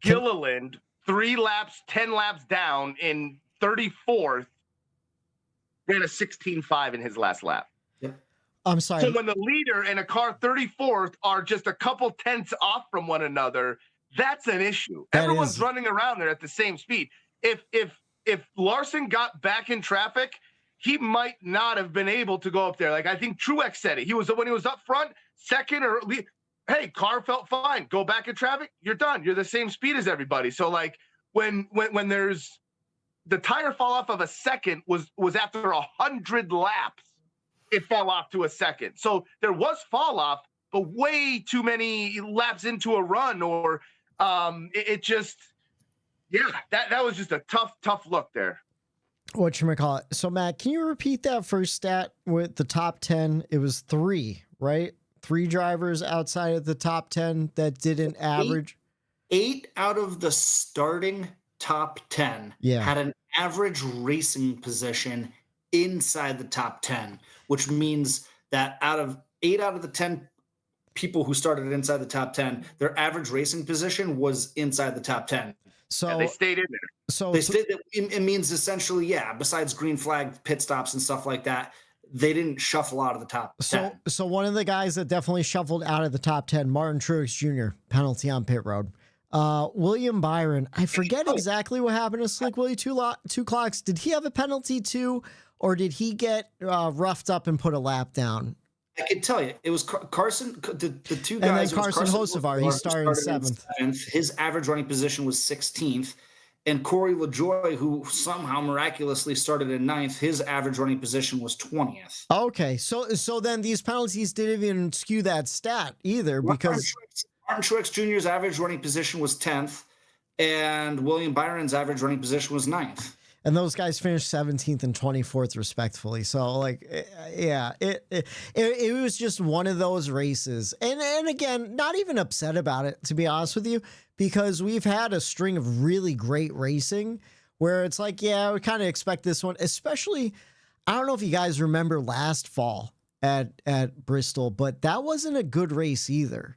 Gilliland, 10 laps down in 34th, ran a 16.5 in his last lap. I'm sorry. So when the leader and a car 34th are just a couple tenths off from one another, that's an issue. Everyone's running around there at the same speed. If Larson got back in traffic, he might not have been able to go up there. Like I think Truex said it. When he was up front, second or hey, car felt fine. Go back in traffic, you're done. You're the same speed as everybody. So like when there's the tire fall off of a second was after 100 laps, it fell off to a second. So there was fall off, but way too many laps into a run, or it just, that was just a tough look there. Whatchamacallit. So Matt, can you repeat that first stat with the top 10? It was 3, right? 3 drivers outside of the top 10 that didn't average. 8 out of the starting top 10 had an average racing position inside the top 10, which means that 8 out of the 10 people who started inside the top 10, their average racing position was inside the top 10. So they stayed in there. So it means essentially, besides green flag pit stops and stuff like that, they didn't shuffle out of the top 10. So one of the guys that definitely shuffled out of the top 10, Martin Truex Jr., penalty on pit road. William Byron, I forget exactly what happened to Slick Willie two clocks. Did he have a penalty too, or did he get roughed up and put a lap down? I can tell you, it was Carson. The two guys. And then Carson Hocevar, he started seventh. His average running position was 16th. And Corey Lajoie, who somehow miraculously started in 9th, his average running position was 20th. Okay, so then these penalties didn't even skew that stat either, because Martin Truex Jr.'s average running position was 10th, and William Byron's average running position was 9th. And those guys finished 17th and 24th respectively. So like, it was just one of those races. And again, not even upset about it, to be honest with you, because we've had a string of really great racing where it's like, we kind of expect this one, especially, I don't know if you guys remember last fall at Bristol, but that wasn't a good race either.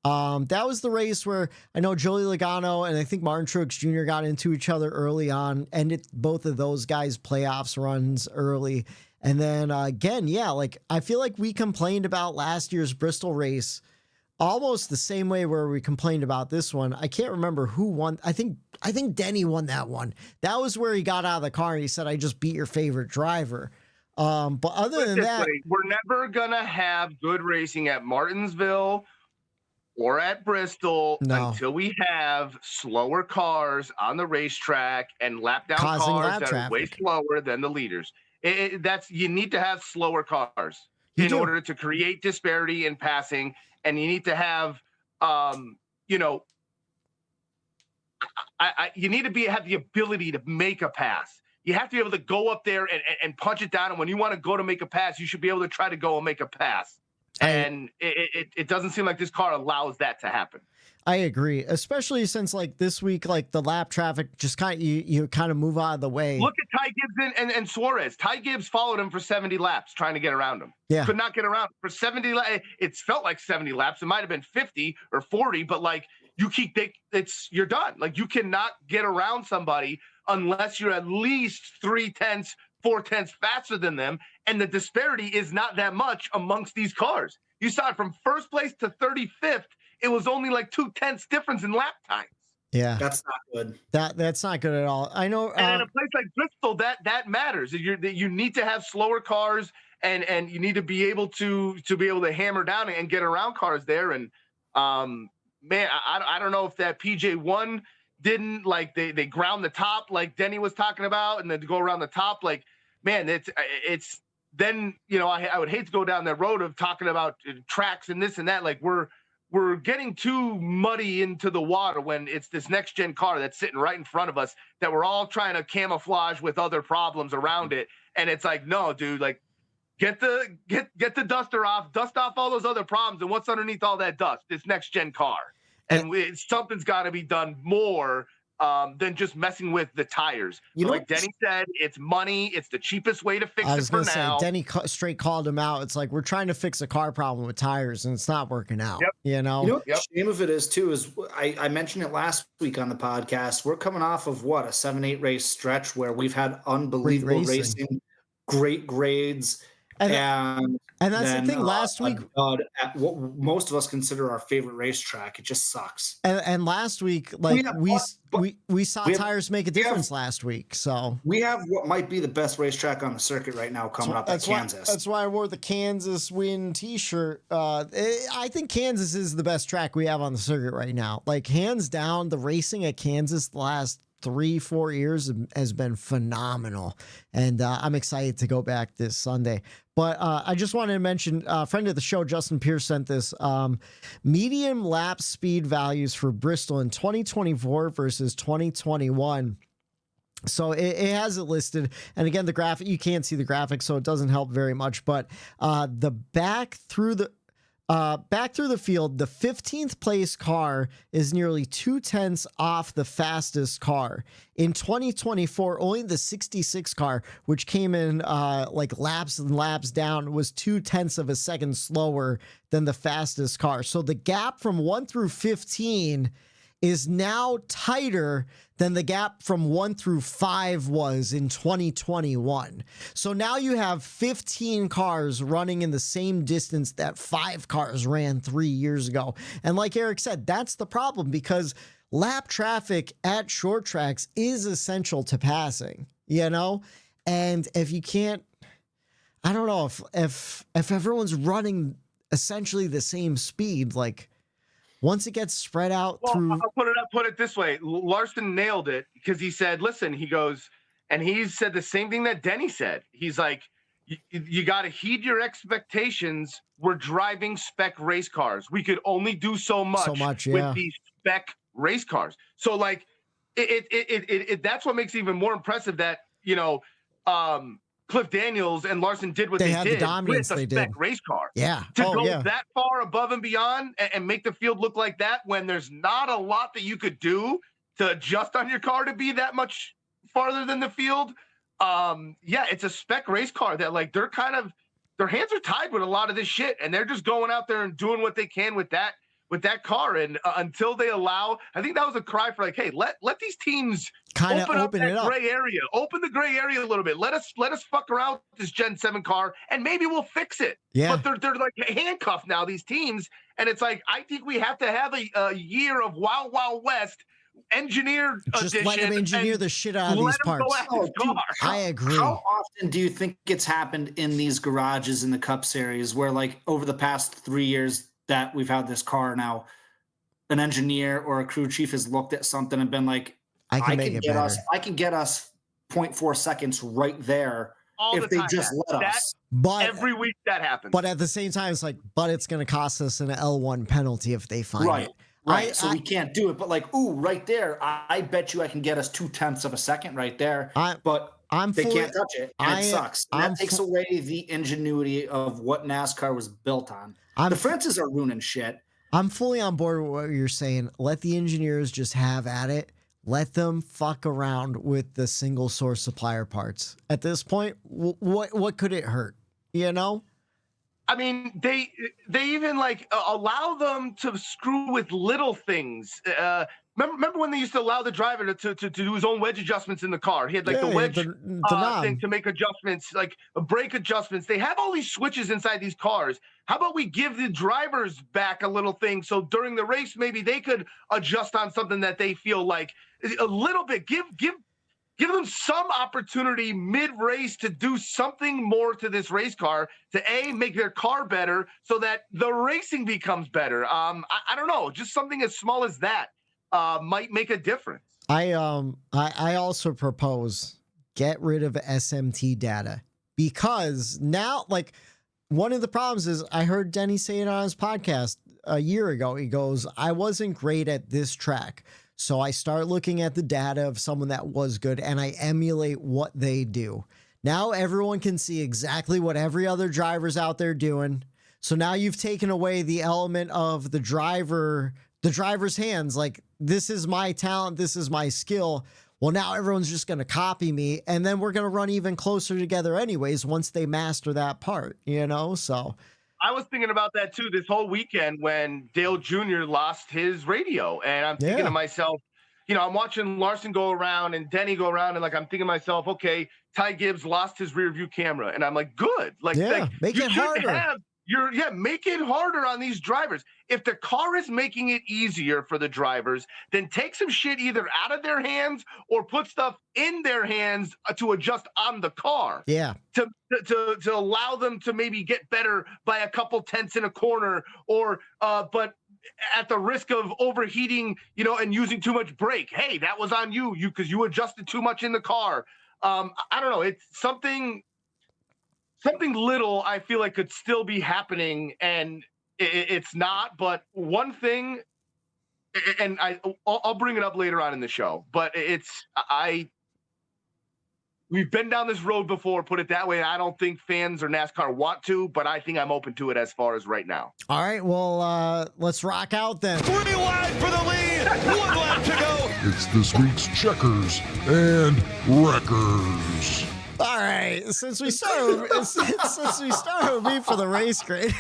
That was the race where I know Joey Logano and I think Martin Truex Jr. got into each other early on, ended both of those guys' playoffs runs early. And then again, like I feel like we complained about last year's Bristol race almost the same way where we complained about this one. I can't remember who won. I think Denny won that one. That was where he got out of the car and he said, "I just beat your favorite driver." But other than that, we're never gonna have good racing at Martinsville or at Bristol until we have slower cars on the racetrack and lap down cars that are way slower than the leaders. You need to have slower cars in order to create disparity in passing, and you need to have, you need to have the ability to make a pass. You have to be able to go up there and punch it down, and when you want to go to make a pass, you should be able to try to go and make a pass. And it doesn't seem like this car allows that to happen. I agree, especially since like this week, like the lap traffic just kind of you kind of move out of the way. Look at Ty Gibbs and Suarez. Ty Gibbs followed him for 70 laps trying to get around him. Yeah, could not get around for 70. It felt like 70 laps. It might have been 50 or 40, but like you're done. Like you cannot get around somebody unless you're at least 3/10, 4/10 faster than them. And the disparity is not that much amongst these cars. You saw it from first place to 35th. It was only like 2/10 difference in lap times. Yeah, that's not good. That's not good at all. I know. And in a place like Bristol, that matters. You need to have slower cars, and you need to be able to hammer down and get around cars there. And man, I don't know if that PJ1 didn't like they ground the top like Denny was talking about, and then to go around the top. Like, man, it's then I would hate to go down that road of talking about tracks and this and that. Like we're getting too muddy into the water when it's this next gen car that's sitting right in front of us that we're all trying to camouflage with other problems around it. And it's like, no, dude, like get the duster off, dust off all those other problems. And what's underneath all that dust? This next gen car. And something's got to be done more than just messing with the tires. You know, Like Denny said, it's money. It's the cheapest way to fix I it was for going to say, now. Denny straight called him out. It's like, we're trying to fix a car problem with tires and it's not working out. Yep. You know? You know what the shame of it is too is I mentioned it last week on the podcast. We're coming off of what, a 7-8 race stretch where we've had unbelievable racing. racing, great grades, And that's then, the thing. Last week, at what most of us consider our favorite racetrack, it just sucks. and last week, like we saw we have- tires make a difference last week. So We have what might be the best racetrack on the circuit right now coming up at Kansas. That's why I wore the Kansas win T-shirt. I think Kansas is the best track we have on the circuit right now. Like hands down, the racing at Kansas the last 3-4 years has been phenomenal, and I'm excited to go back this Sunday. But I just wanted to mention, friend of the show, Justin Pierce, sent this medium lap speed values for Bristol in 2024 versus 2021. So it has it listed. And again, the graphic, you can't see the graphic, so it doesn't help very much. But the back through the field, the 15th place car is nearly 0.2 off the fastest car. In 2024, only the 66 car, which came in like laps and laps down, was 0.2 of a second slower than the fastest car. So the gap from 1 through 15 is now tighter than the gap from 1 through 5 was in 2021. So now you have 15 cars running in the same distance that 5 cars ran 3 years ago. And like Eric said, that's the problem, because lap traffic at short tracks is essential to passing, you know? And if you can't, I don't know, if everyone's running essentially the same speed, like, once it gets spread out through. I'll put it this way. Larson nailed it, because he said, listen, he goes, and he said the same thing that Denny said. He's like, you got to heed your expectations. We're driving spec race cars. We could only do so much with these spec race cars. So like that's what makes it even more impressive that, you know, Cliff Daniels and Larson did what they did the dominance with a spec race car. Yeah. To go that far above and beyond and make the field look like that when there's not a lot that you could do to adjust on your car to be that much farther than the field. Yeah, it's a spec race car that, like, their hands are tied with a lot of this shit, and they're just going out there and doing what they can with that car. And until they allow, I think that was a cry for, like, hey, let these teams kind of open that it up. Gray area, open the gray area a little bit. Let us fuck around with this Gen 7 car, and maybe we'll fix it. Yeah. But they're like handcuffed now, these teams, and it's like, I think we have to have a year of Wild Wild West engineer just edition. let them engineer the shit out of these parts. I agree. How often do you think it's happened in these garages in the Cup Series where, like, over the past 3 years that we've had this car now, an engineer or a crew chief has looked at something and been like, I can get us 0.4 seconds right there if they just let us. But every week that happens. But at the same time, it's like, but it's going to cost us an L1 penalty if they find it. Right. So we can't do it. But, like, ooh, right there, I bet you I can get us 0.2 of a second right there. But they can't touch it. And it sucks. And that takes away the ingenuity of what NASCAR was built on. The Frances are ruining shit. I'm fully on board with what you're saying. Let the engineers just have at it. Let them fuck around with the single source supplier parts. At this point, what could it hurt? You know? I mean, they even, like, allow them to screw with little things. Remember when they used to allow the driver to do his own wedge adjustments in the car? He had, like, the wedge thing to make adjustments, like brake adjustments. They have all these switches inside these cars. How about we give the drivers back a little thing so during the race maybe they could adjust on something that they feel like a little bit. Give them some opportunity mid-race to do something more to this race car to make their car better so that the racing becomes better. I don't know, just something as small as that might make a difference. I also propose get rid of SMT data, because now, like, one of the problems is, I heard Denny say it on his podcast a year ago. He goes, I wasn't great at this track. So I start looking at the data of someone that was good and I emulate what they do. Now everyone can see exactly what every other driver's out there doing. So now you've taken away the element of the driver's hands. Like, this is my talent, this is my skill. Well, now everyone's just going to copy me, and then we're going to run even closer together anyways once they master that part, So I was thinking about that too this whole weekend when Dale Jr. lost his radio, and I'm thinking to myself, I'm watching Larson go around and Denny go around, and I'm thinking to myself, okay, Ty Gibbs lost his rear view camera, and I'm like, good, make it harder. Make it harder on these drivers. If the car is making it easier for the drivers, then take some shit either out of their hands or put stuff in their hands to adjust on the car. Yeah. To allow them to maybe get better by a couple tenths in a corner, or but at the risk of overheating, and using too much brake. Hey, that was on you because you adjusted too much in the car. I don't know. It's something little I feel like could still be happening, and it's not. But one thing, and I'll bring it up later on in the show, but we've been down this road before, put it that way. I don't think fans or NASCAR want to, but I think I'm open to it as far as right now. All right, well, let's rock out then. 3 wide for the lead. 1 lap to go. It's this week's Checkers and Wreckers. All right, since we started with me for the race grade.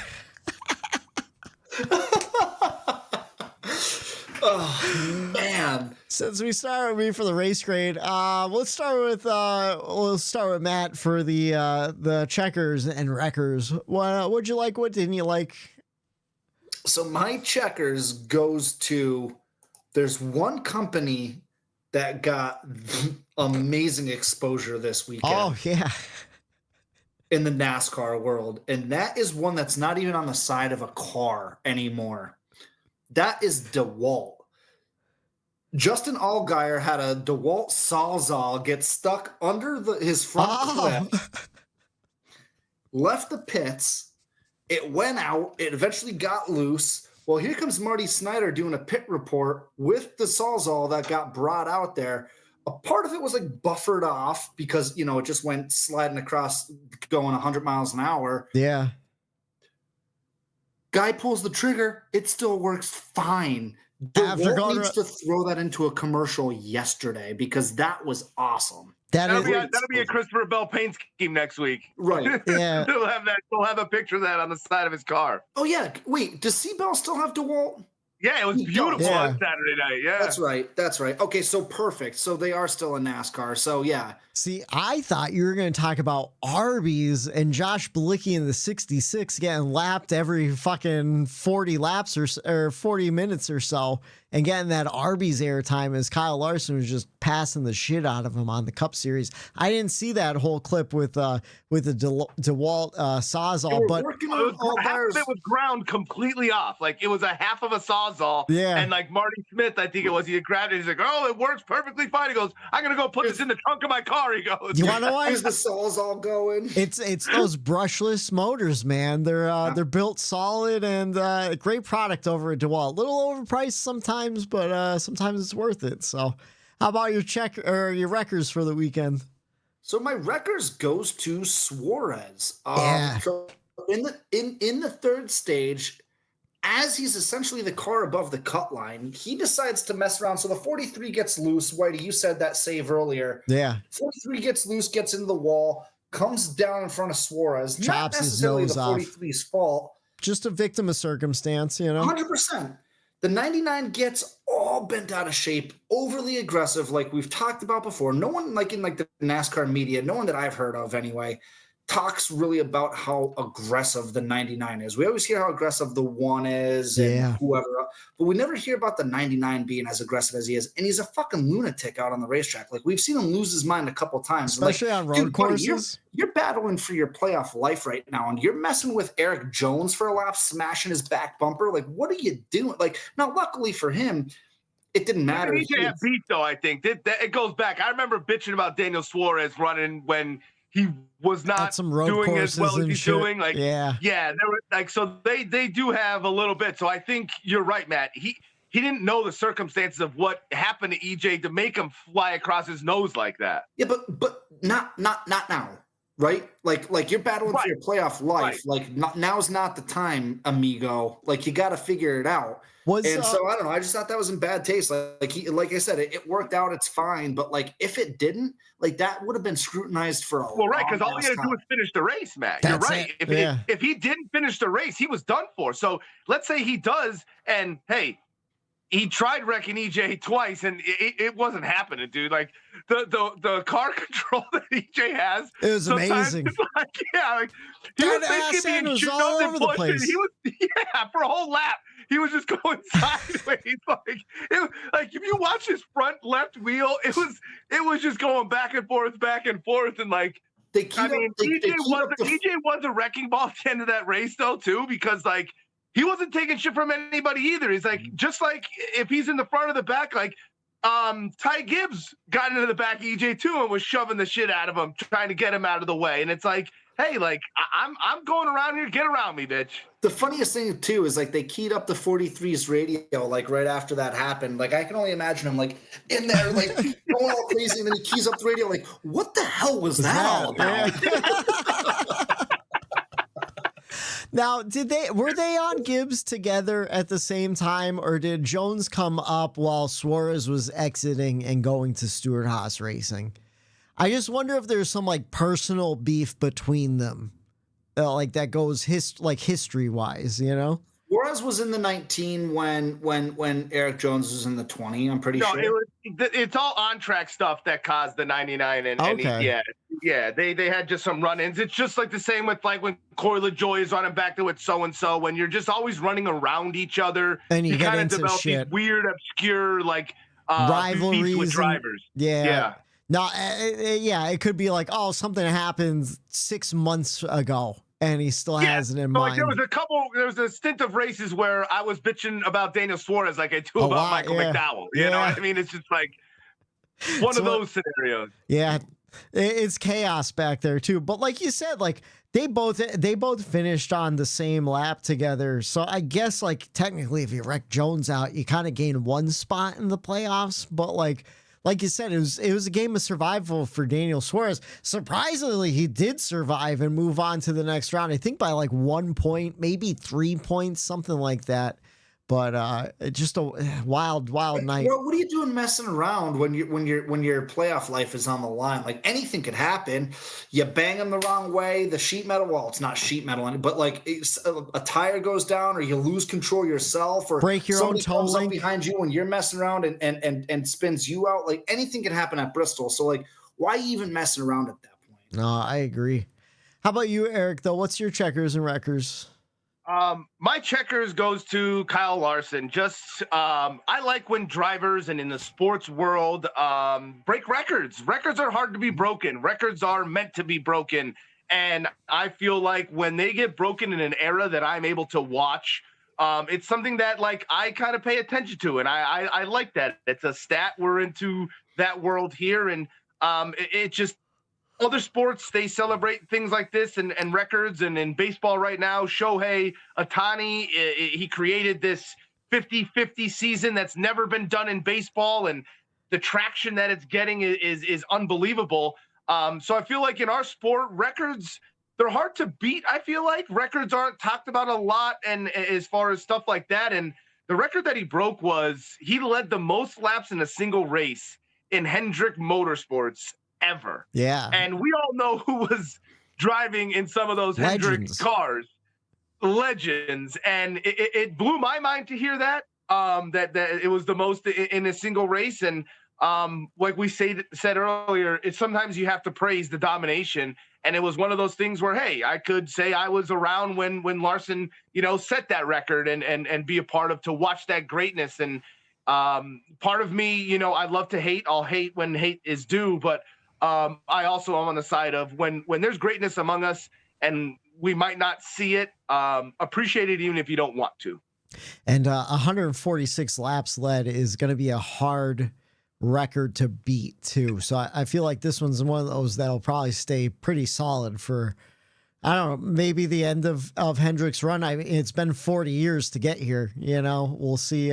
Oh man! Since we started with me for the race grade, let's start with Matt for the checkers and wreckers. What'd you like? What didn't you like? So my checkers goes to. There's one company that got amazing exposure this weekend. Oh yeah. In the NASCAR world, and that is one that's not even on the side of a car anymore. That is DeWalt. Justin Allgaier had a DeWalt Sawzall get stuck under his front clip, left the pits. It went out. It eventually got loose. Well, here comes Marty Snyder doing a pit report with the Sawzall that got brought out there. A part of it was buffered off because, it just went sliding across going 100 miles an hour. Yeah. Guy pulls the trigger. It still works fine. DeWalt needs to throw that into a commercial yesterday because that was awesome. That'll be a Christopher Bell paint scheme next week. Right. Yeah. He'll have a picture of that on the side of his car. Oh, yeah. Wait, does C-Bell still have DeWalt? Yeah, it was beautiful on Saturday night. Yeah. That's right. Okay, so perfect. So they are still in NASCAR. So, yeah. See, I thought you were going to talk about Arby's and Josh Bilicki in the 66 getting lapped every fucking 40 laps or 40 minutes or so and getting that Arby's airtime as Kyle Larson was just passing the shit out of him on the Cup Series. I didn't see that whole clip with the DeWalt Sawzall, but half of it was ground completely off. It was a half of a Sawzall. Yeah. And Marty Smith, I think it was, he grabbed it. He's like, oh, it works perfectly fine. He goes, I'm going to go put this in the trunk of my car. He goes, you want to know why? Is the Sawzall going? It's those brushless motors, man. They're built solid and great product over at DeWalt. A little overpriced sometimes, but sometimes it's worth it. So, how about your wreckers for the weekend? So my wreckers goes to Suarez. So in the third stage, as he's essentially the car above the cut line, he decides to mess around. So the 43 gets loose. Whitey, you said that save earlier. Yeah. 43 gets loose, gets into the wall, comes down in front of Suarez. Chops not necessarily his nose the 43's fault. Just a victim of circumstance, 100%. The 99 gets all bent out of shape, overly aggressive, like we've talked about before. No one, in the NASCAR media, no one that I've heard of anyway, talks really about how aggressive the 99 is. We always hear how aggressive the 1 is and whoever, but we never hear about the 99 being as aggressive as he is. And he's a fucking lunatic out on the racetrack. We've seen him lose his mind a couple times. Especially on road courses. You're battling for your playoff life right now, and you're messing with Eric Jones for a lap, smashing his back bumper. What are you doing? Now, luckily for him, it didn't matter. EJ beat, though, I think. It goes back. I remember bitching about Daniel Suarez running when he was not doing as well as he's doing. They were so they do have a little bit. So I think you're right, Matt. He didn't know the circumstances of what happened to EJ to make him fly across his nose like that. Yeah, but not now. right? Like you're battling for your playoff life. Right. Like now's not the time, amigo. Like you got to figure it out. So I don't know. I just thought that was in bad taste. Like I said, it worked out. It's fine. But like if it didn't, like that would have been scrutinized for a right, because all you got to do is finish the race, Matt. You're right. If he didn't finish the race, he was done for. So let's say he does, and hey, he tried wrecking EJ twice, and it wasn't happening, dude. Like the car control that EJ has, it was amazing. He was basically being shoved all over the place. He was, for a whole lap. He was just going sideways, like if you watch his front left wheel, it was just going back and forth, and like. EJ was a wrecking ball at the end of that race, though, too, because like. He wasn't taking shit from anybody either. He's like, just like if he's in the front or the back, like Ty Gibbs got into the back of EJ too and was shoving the shit out of him, trying to get him out of the way. And it's like, hey, like I'm going around here, get around me, bitch. The funniest thing too is like they keyed up the 43's radio like right after that happened. Like I can only imagine him like in there like going all crazy, and then he keys up the radio like, what the hell was that all about? Now, were they on Gibbs together at the same time, or did Jones come up while Suarez was exiting and going to Stewart-Haas Racing? I just wonder if there's some like personal beef between them, like that goes history wise, you know? Suarez was in the 19 when Eric Jones was in the 20. I'm pretty sure. It's all on track stuff that caused the 99, and they had just some run-ins. It's just like the same with like when Corey Lajoie is running back there with so and so. When you're just always running around each other, and you kind of develop these weird, obscure like rivalries with drivers. No, it could be like, oh, something happened 6 months ago. And he still has it in mind. There was a stint of races where I was bitching about Daniel Suarez like I do about Michael McDowell. You know what I mean? It's just like one of those scenarios. Yeah, it's chaos back there too. But like you said, like they both finished on the same lap together. So I guess like technically, if you wreck Jones out, you kind of gain one spot in the playoffs. But like you said, it was a game of survival for Daniel Suarez. Surprisingly, he did survive and move on to the next round. I think by like 1 point, maybe 3 points, something like that. But just a wild night. Well, what are you doing messing around when your playoff life is on the line? Like anything could happen. You bang them the wrong way. The sheet metal, well, it's not sheet metal, but like a tire goes down, or you lose control yourself, or break your own toe comes link up behind you when you're messing around and spins you out. Like anything can happen at Bristol. So like, why even messing around at that point? No, I agree. How about you, Eric? Though, what's your checkers and wreckers? My checkers goes to Kyle Larson. Just I like when drivers and in the sports world break records. Records are hard to be broken. Records are meant to be broken. And I feel like when they get broken in an era that I'm able to watch, it's something that like I kind of pay attention to. And I like that. It's a stat. We're into that world here. And it just other sports, they celebrate things like this and records. And in baseball right now, Shohei Ohtani, he created this 50-50 season that's never been done in baseball. And the traction that it's getting is unbelievable. So I feel like in our sport, records, they're hard to beat. I feel like records aren't talked about a lot. And as far as stuff like that, and the record that he broke was he led the most laps in a single race in Hendrick Motorsports ever. Yeah. And we all know who was driving in some of those Hendrick cars. Legends. And it blew my mind to hear that, that it was the most in a single race. And like we said earlier, it's sometimes you have to praise the domination. And it was one of those things where, hey, I could say I was around when Larson, set that record and be a part of, to watch that greatness. And part of me, I love to hate. I'll hate when hate is due, but I also am on the side of when there's greatness among us and we might not see it, appreciate it even if you don't want to. And 146 laps led is going to be a hard record to beat too. So I feel like this one's one of those that'll probably stay pretty solid for, I don't know, maybe the end of Hendrick's run. I mean, it's been 40 years to get here. We'll see.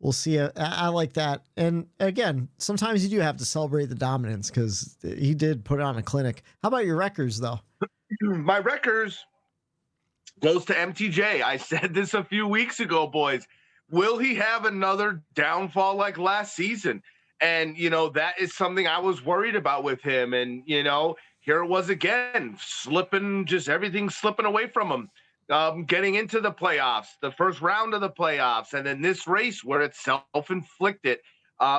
We'll see. I like that. And again, sometimes you do have to celebrate the dominance because he did put on a clinic. How about your Wreckers, though? My Wreckers goes to MTJ. I said this a few weeks ago, boys. Will he have another downfall like last season? And, that is something I was worried about with him. And, here it was again, everything slipping away from him. Getting into the playoffs, the first round of the playoffs, and then this race where it's self-inflicted,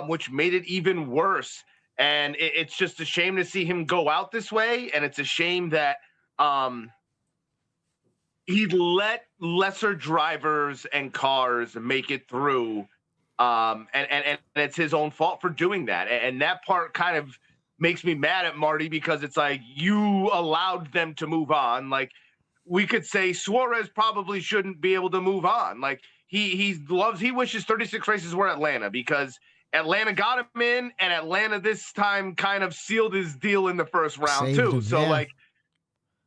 which made it even worse. And it's just a shame to see him go out this way. And it's a shame that he let lesser drivers and cars make it through. And it's his own fault for doing that. And that part kind of makes me mad at Marty because it's like you allowed them to move on. Like, we could say Suarez probably shouldn't be able to move on. Like he wishes 36 races were Atlanta because Atlanta got him in, and Atlanta this time kind of sealed his deal in the first round too. So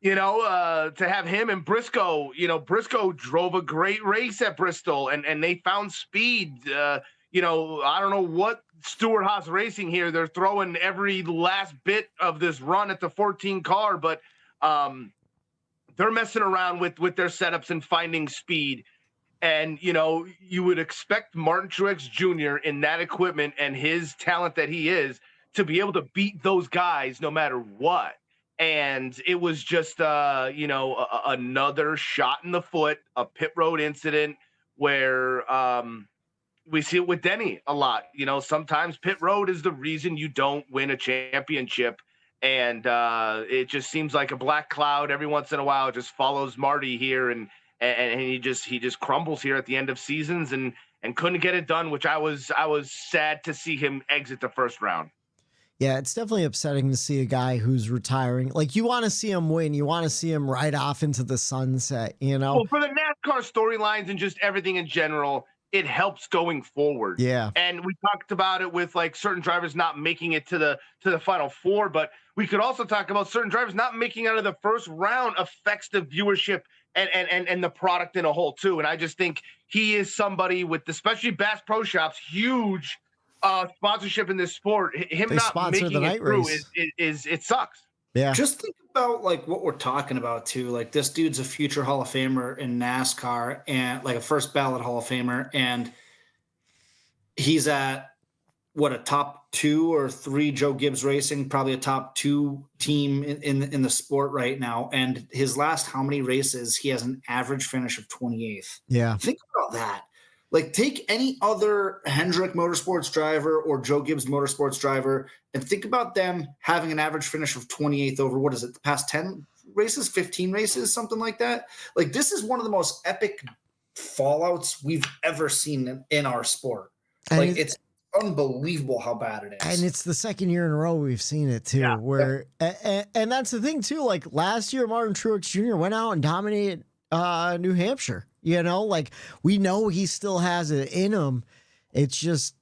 to have him and Briscoe, Briscoe drove a great race at Bristol and they found speed. I don't know what Stewart-Haas Racing here. They're throwing every last bit of this run at the 14 car, but they're messing around with their setups and finding speed. And, you would expect Martin Truex Jr. in that equipment and his talent that he is to be able to beat those guys no matter what. And it was just, another shot in the foot, a pit road incident where we see it with Denny a lot. Sometimes pit road is the reason you don't win a championship. And it just seems like a black cloud every once in a while. It just follows Marty here, and he just crumbles here at the end of seasons, and couldn't get it done. Which I was sad to see him exit the first round. Yeah, it's definitely upsetting to see a guy who's retiring. Like, you want to see him win. You want to see him ride off into the sunset. Well, for the NASCAR storylines and just everything in general, it helps going forward. Yeah. And we talked about it with like certain drivers not making it to the final four, but we could also talk about certain drivers not making out of the first round affects the viewership and the product in a whole too. And I just think he is somebody with, especially Bass Pro Shops, huge sponsorship in this sport. Him they not making it through is it sucks. Yeah. Just think about like what we're talking about too. Like, this dude's a future Hall of Famer in NASCAR, and like a first ballot Hall of Famer, and he's at a top 2 or 3 Joe Gibbs Racing, probably a top 2 team in the sport right now. And his last how many races, he has an average finish of 28th. Yeah. Think about that. Like, take any other Hendrick Motorsports driver or Joe Gibbs Motorsports driver and think about them having an average finish of 28th over, what is it, the past 10 races, 15 races, something like that. Like, this is one of the most epic fallouts we've ever seen in our sport. And like, it's unbelievable how bad it is. And it's the second year in a row we've seen it too, and that's the thing too. Like, last year, Martin Truex Jr. went out and dominated New Hampshire. Like, we know he still has it in him. It's just,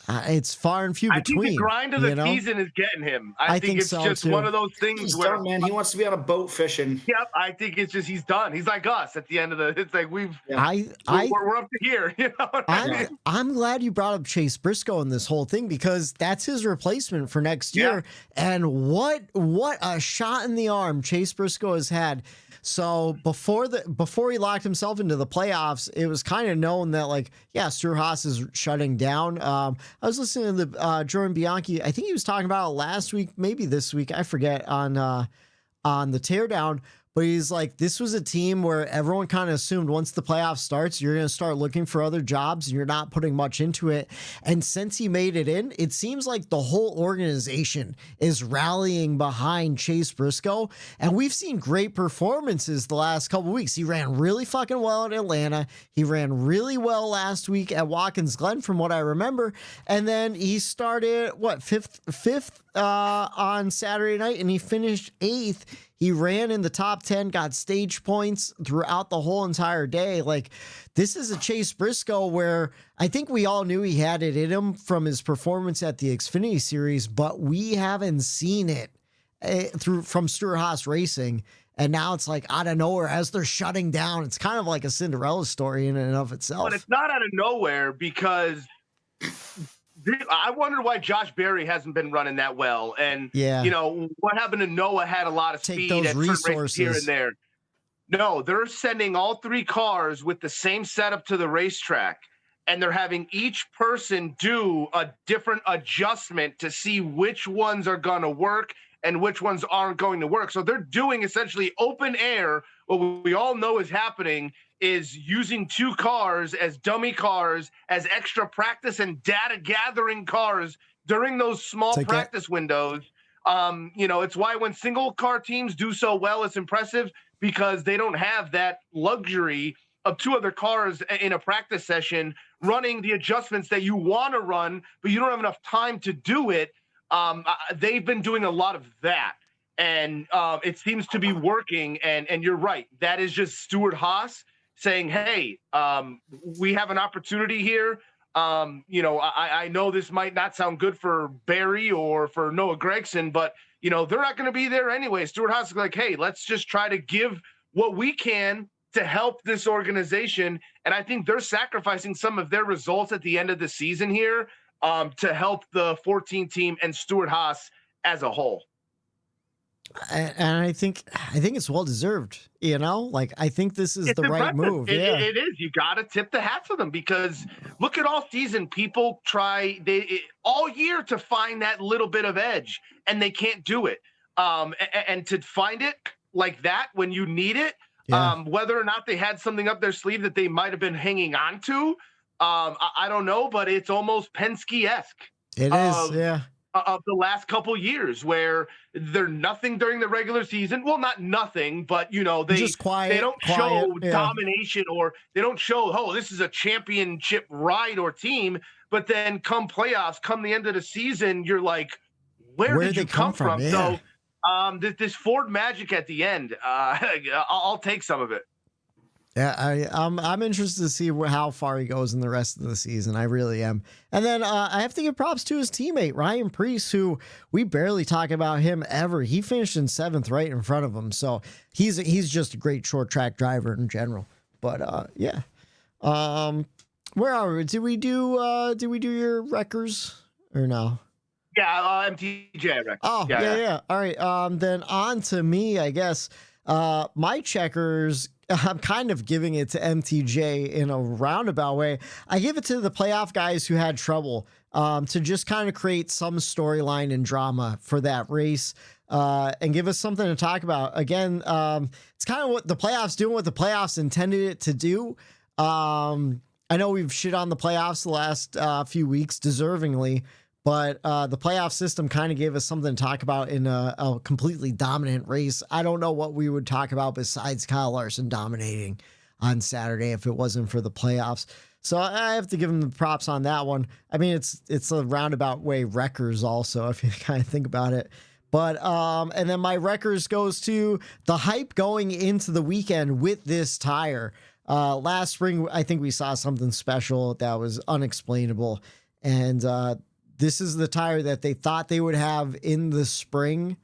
it's far and few between. I think the grind of the season is getting him. I think it's so just too. One of those things he's where, done, man, he wants to be on a boat fishing. Yep, I think it's just he's done. He's like us at the end of it's like we're up to here. I'm glad you brought up Chase Briscoe in this whole thing, because that's his replacement for next year. And what a shot in the arm Chase Briscoe has had. So before he locked himself into the playoffs, it was kind of known that, like, Stewart-Haas is shutting down. I was listening to the Jordan Bianchi. I think he was talking about it last week, maybe this week, I forget, on the Teardown. But he's like, this was a team where everyone kind of assumed once the playoff starts, you're going to start looking for other jobs and you're not putting much into it. And since he made it in, it seems like the whole organization is rallying behind Chase Briscoe. And we've seen great performances the last couple of weeks. He ran really fucking well at Atlanta. He ran really well last week at Watkins Glen, from what I remember. And then he started, fifth on Saturday night, and he finished 8th. He ran in the top 10, got stage points throughout the whole entire day. Like, this is a Chase Briscoe where I think we all knew he had it in him from his performance at the Xfinity Series, but we haven't seen it from Stewart-Haas Racing. And now it's like out of nowhere as they're shutting down. It's kind of like a Cinderella story in and of itself. But it's not out of nowhere because I wonder why Josh Berry hasn't been running that well. And, what happened to Noah had a lot of speed at certain races here and there. No, they're sending all 3 cars with the same setup to the racetrack, and they're having each person do a different adjustment to see which ones are going to work and which ones aren't going to work. So they're doing essentially open air. What we all know is happening is using 2 cars as dummy cars, as extra practice and data gathering cars during those small practice windows. It's why when single car teams do so well, it's impressive because they don't have that luxury of 2 other cars in a practice session running the adjustments that you want to run, but you don't have enough time to do it. They've been doing a lot of that, and it seems to be working. And you're right. That is just Stewart-Haas saying, hey, we have an opportunity here. I know this might not sound good for Barry or for Noah Gragson, but, they're not going to be there anyway. Stewart-Haas is like, hey, let's just try to give what we can to help this organization. And I think they're sacrificing some of their results at the end of the season here to help the 14 team and Stewart-Haas as a whole. And I think it's well deserved, like I think this is the right move. It is. You got to tip the hat to them because look at all season. People try all year to find that little bit of edge and they can't do it. And to find it like that when you need it, whether or not they had something up their sleeve that they might've been hanging on to, I don't know, but it's almost Penske-esque. It is. Yeah. Of the last couple years where they're nothing during the regular season. Well, not nothing, but they just quiet, they don't show domination or they don't show, oh, this is a championship ride or team. But then come playoffs, come the end of the season, you're like, where did you come from? Yeah. So this Ford magic at the end, I'll take some of it. Yeah, I'm interested to see how far he goes in the rest of the season. I really am. And then I have to give props to his teammate, Ryan Preece, who we barely talk about him ever. He finished in 7th right in front of him. So he's just a great short track driver in general. But where are we? Did we do your wreckers or no? Yeah, MTJ record. Oh, yeah. All right. Then on to me, I guess. My checkers, I'm kind of giving it to MTJ in a roundabout way. I give it to the playoff guys who had trouble to just kind of create some storyline and drama for that race and give us something to talk about. Again, it's kind of what the playoffs doing, what the playoffs intended it to do. I know we've shit on the playoffs the last few weeks, deservingly. But the playoff system kind of gave us something to talk about in a completely dominant race. I don't know what we would talk about besides Kyle Larson dominating on Saturday if it wasn't for the playoffs. So I have to give him the props on that one. I mean, it's a roundabout way wreckers also, if you kind of think about it. But and then my wreckers goes to the hype going into the weekend with this tire. Last spring, I think we saw something special that was unexplainable. And this is the tire that they thought they would have in the spring.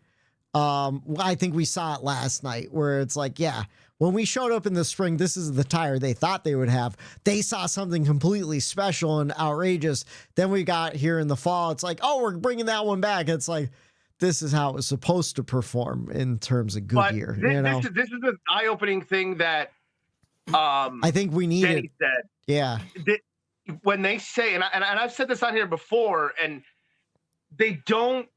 I think we saw it last night where it's like, yeah, when we showed up in the spring, this is the tire they thought they would have. They saw something completely special and outrageous. Then we got here in the fall. It's like, oh, we're bringing that one back. It's like, this is how it was supposed to perform in terms of Goodyear. This is an eye-opening thing that I think we needed. Denny said. Yeah. When they say, and I've said this on here before, and they don't,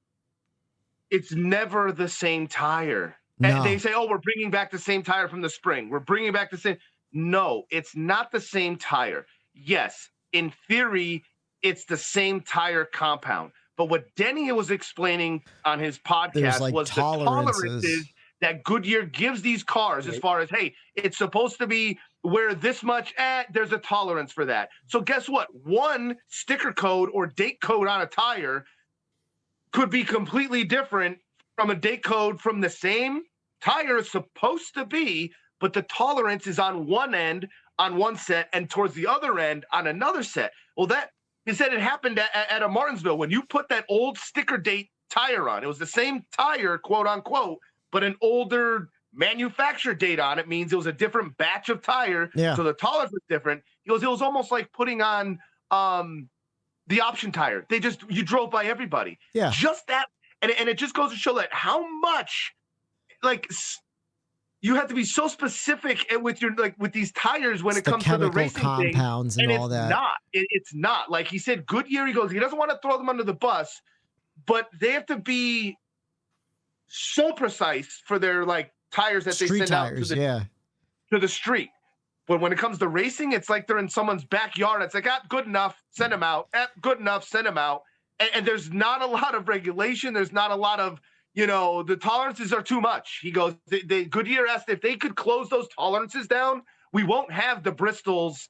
it's never the same tire. No. And they say, oh, we're bringing back the same tire from the spring. We're bringing back the same. No, it's not the same tire. Yes, in theory, it's the same tire compound. But what Denny was explaining on his podcast was the tolerances that Goodyear gives these cars as far as, hey, it's supposed to be where this much, there's a tolerance for that. So guess what? One sticker code or date code on a tire could be completely different from a date code from the same tire is supposed to be, but the tolerance is on one end on one set and towards the other end on another set. Well, that he said it happened at a Martinsville when you put that old sticker date tire on. It was the same tire, quote unquote, but an older manufacturer date on it means it was a different batch of tire. Yeah. So the tolerance was different. He goes, it was almost like putting on the option tire. You drove by everybody. Yeah. Just that. And it just goes to show that how much, like, you have to be so specific with with these tires when it comes to the racing compounds thing. And all that. It's not. Like he said, Goodyear, he goes, he doesn't want to throw them under the bus, but they have to be so precise for their like tires that Street they send tires, out to the street. But when it comes to racing, it's like they're in someone's backyard. It's like, good enough, send them out. Good enough, send them out. And there's not a lot of regulation. There's not a lot of, the tolerances are too much. He goes, Goodyear asked if they could close those tolerances down, we won't have the Bristols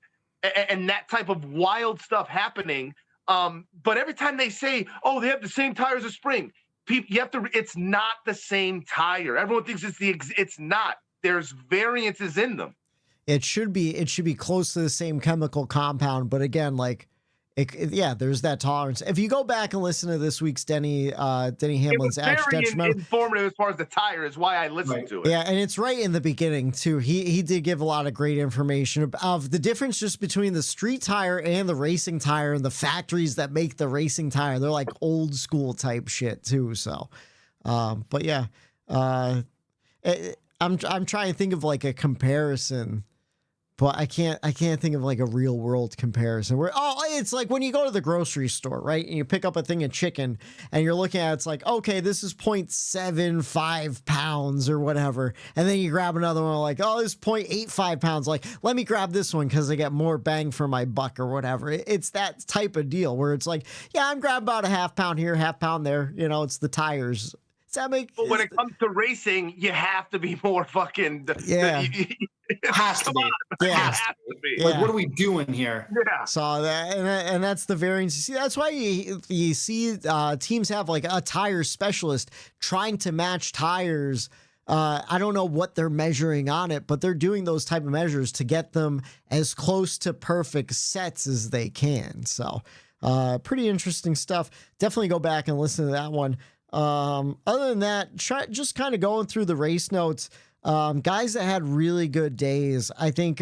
and that type of wild stuff happening. But every time they say, they have the same tires as spring, it's not the same tire. Everyone thinks it's not. There's variances in them. It should be close to the same chemical compound, but again, like, there's that tolerance. If you go back and listen to this week's Denny Hamlin's very informative as far as the tire is why I listened to it. Yeah, and it's right in the beginning too. He did give a lot of great information of the difference just between the street tire and the racing tire and the factories that make the racing tire. They're like old school type shit too. So, but yeah, I'm trying to think of like a comparison. But I can't think of like a real world comparison where, it's like when you go to the grocery store, right? And you pick up a thing of chicken and you're looking at it's like, okay, this is 0.75 pounds or whatever. And then you grab another one like, this is 0.85 pounds. Like, let me grab this one because I get more bang for my buck or whatever. It's that type of deal where it's like, I'm grabbing about a half pound here, half pound there. It's the tires. But when it comes to racing, you have to be more fucking. Yeah. Has to be. Yeah. Has to be. Like, what are we doing here? Yeah. So that and that's the variance you see. That's why you see teams have like a tire specialist trying to match tires. I don't know what they're measuring on it, but they're doing those type of measures to get them as close to perfect sets as they can. So pretty interesting stuff. Definitely go back and listen to that one. Other than that, just kind of going through the race notes. Guys that had really good days. I think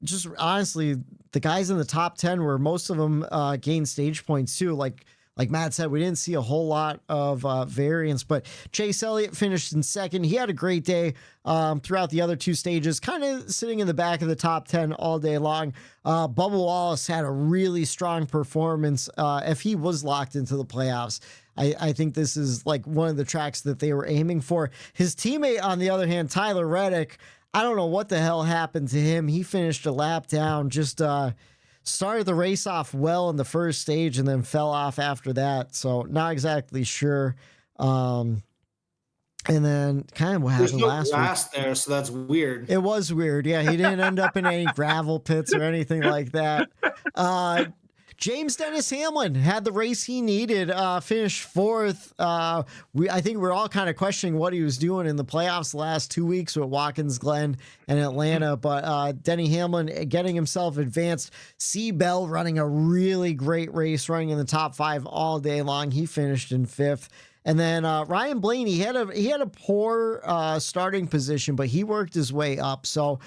just honestly, the guys in the top 10 were most of them gained stage points too. Like Matt said, we didn't see a whole lot of variance, but Chase Elliott finished in second. He had a great day throughout the other two stages, kind of sitting in the back of the top 10 all day long. Bubba Wallace had a really strong performance if he was locked into the playoffs. I think this is like one of the tracks that they were aiming for. His teammate, on the other hand, Tyler Reddick, I don't know what the hell happened to him. He finished a lap down, just started the race off well in the first stage and then fell off after that. So not exactly sure. And then kind of what happened last week. There, so that's weird. It was weird. Yeah, he didn't end up in any gravel pits or anything like that. James Dennis Hamlin had the race he needed, finished fourth. I think we're all kind of questioning what he was doing in the playoffs the last 2 weeks with Watkins Glen and Atlanta, but Denny Hamlin getting himself advanced. C. Bell running a really great race, running in the top 5 all day long. He finished in fifth. And then Ryan Blaney, he had a poor starting position, but he worked his way up. So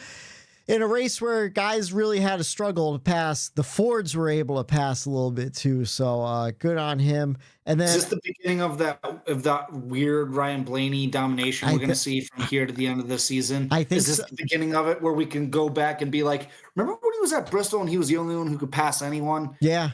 in a race where guys really had a struggle to pass, the Fords were able to pass a little bit too. So good on him. And then, is this the beginning of that weird Ryan Blaney domination we're going to see from here to the end of the season? I think is this the beginning of it where we can go back and be like, remember when he was at Bristol and he was the only one who could pass anyone? Yeah.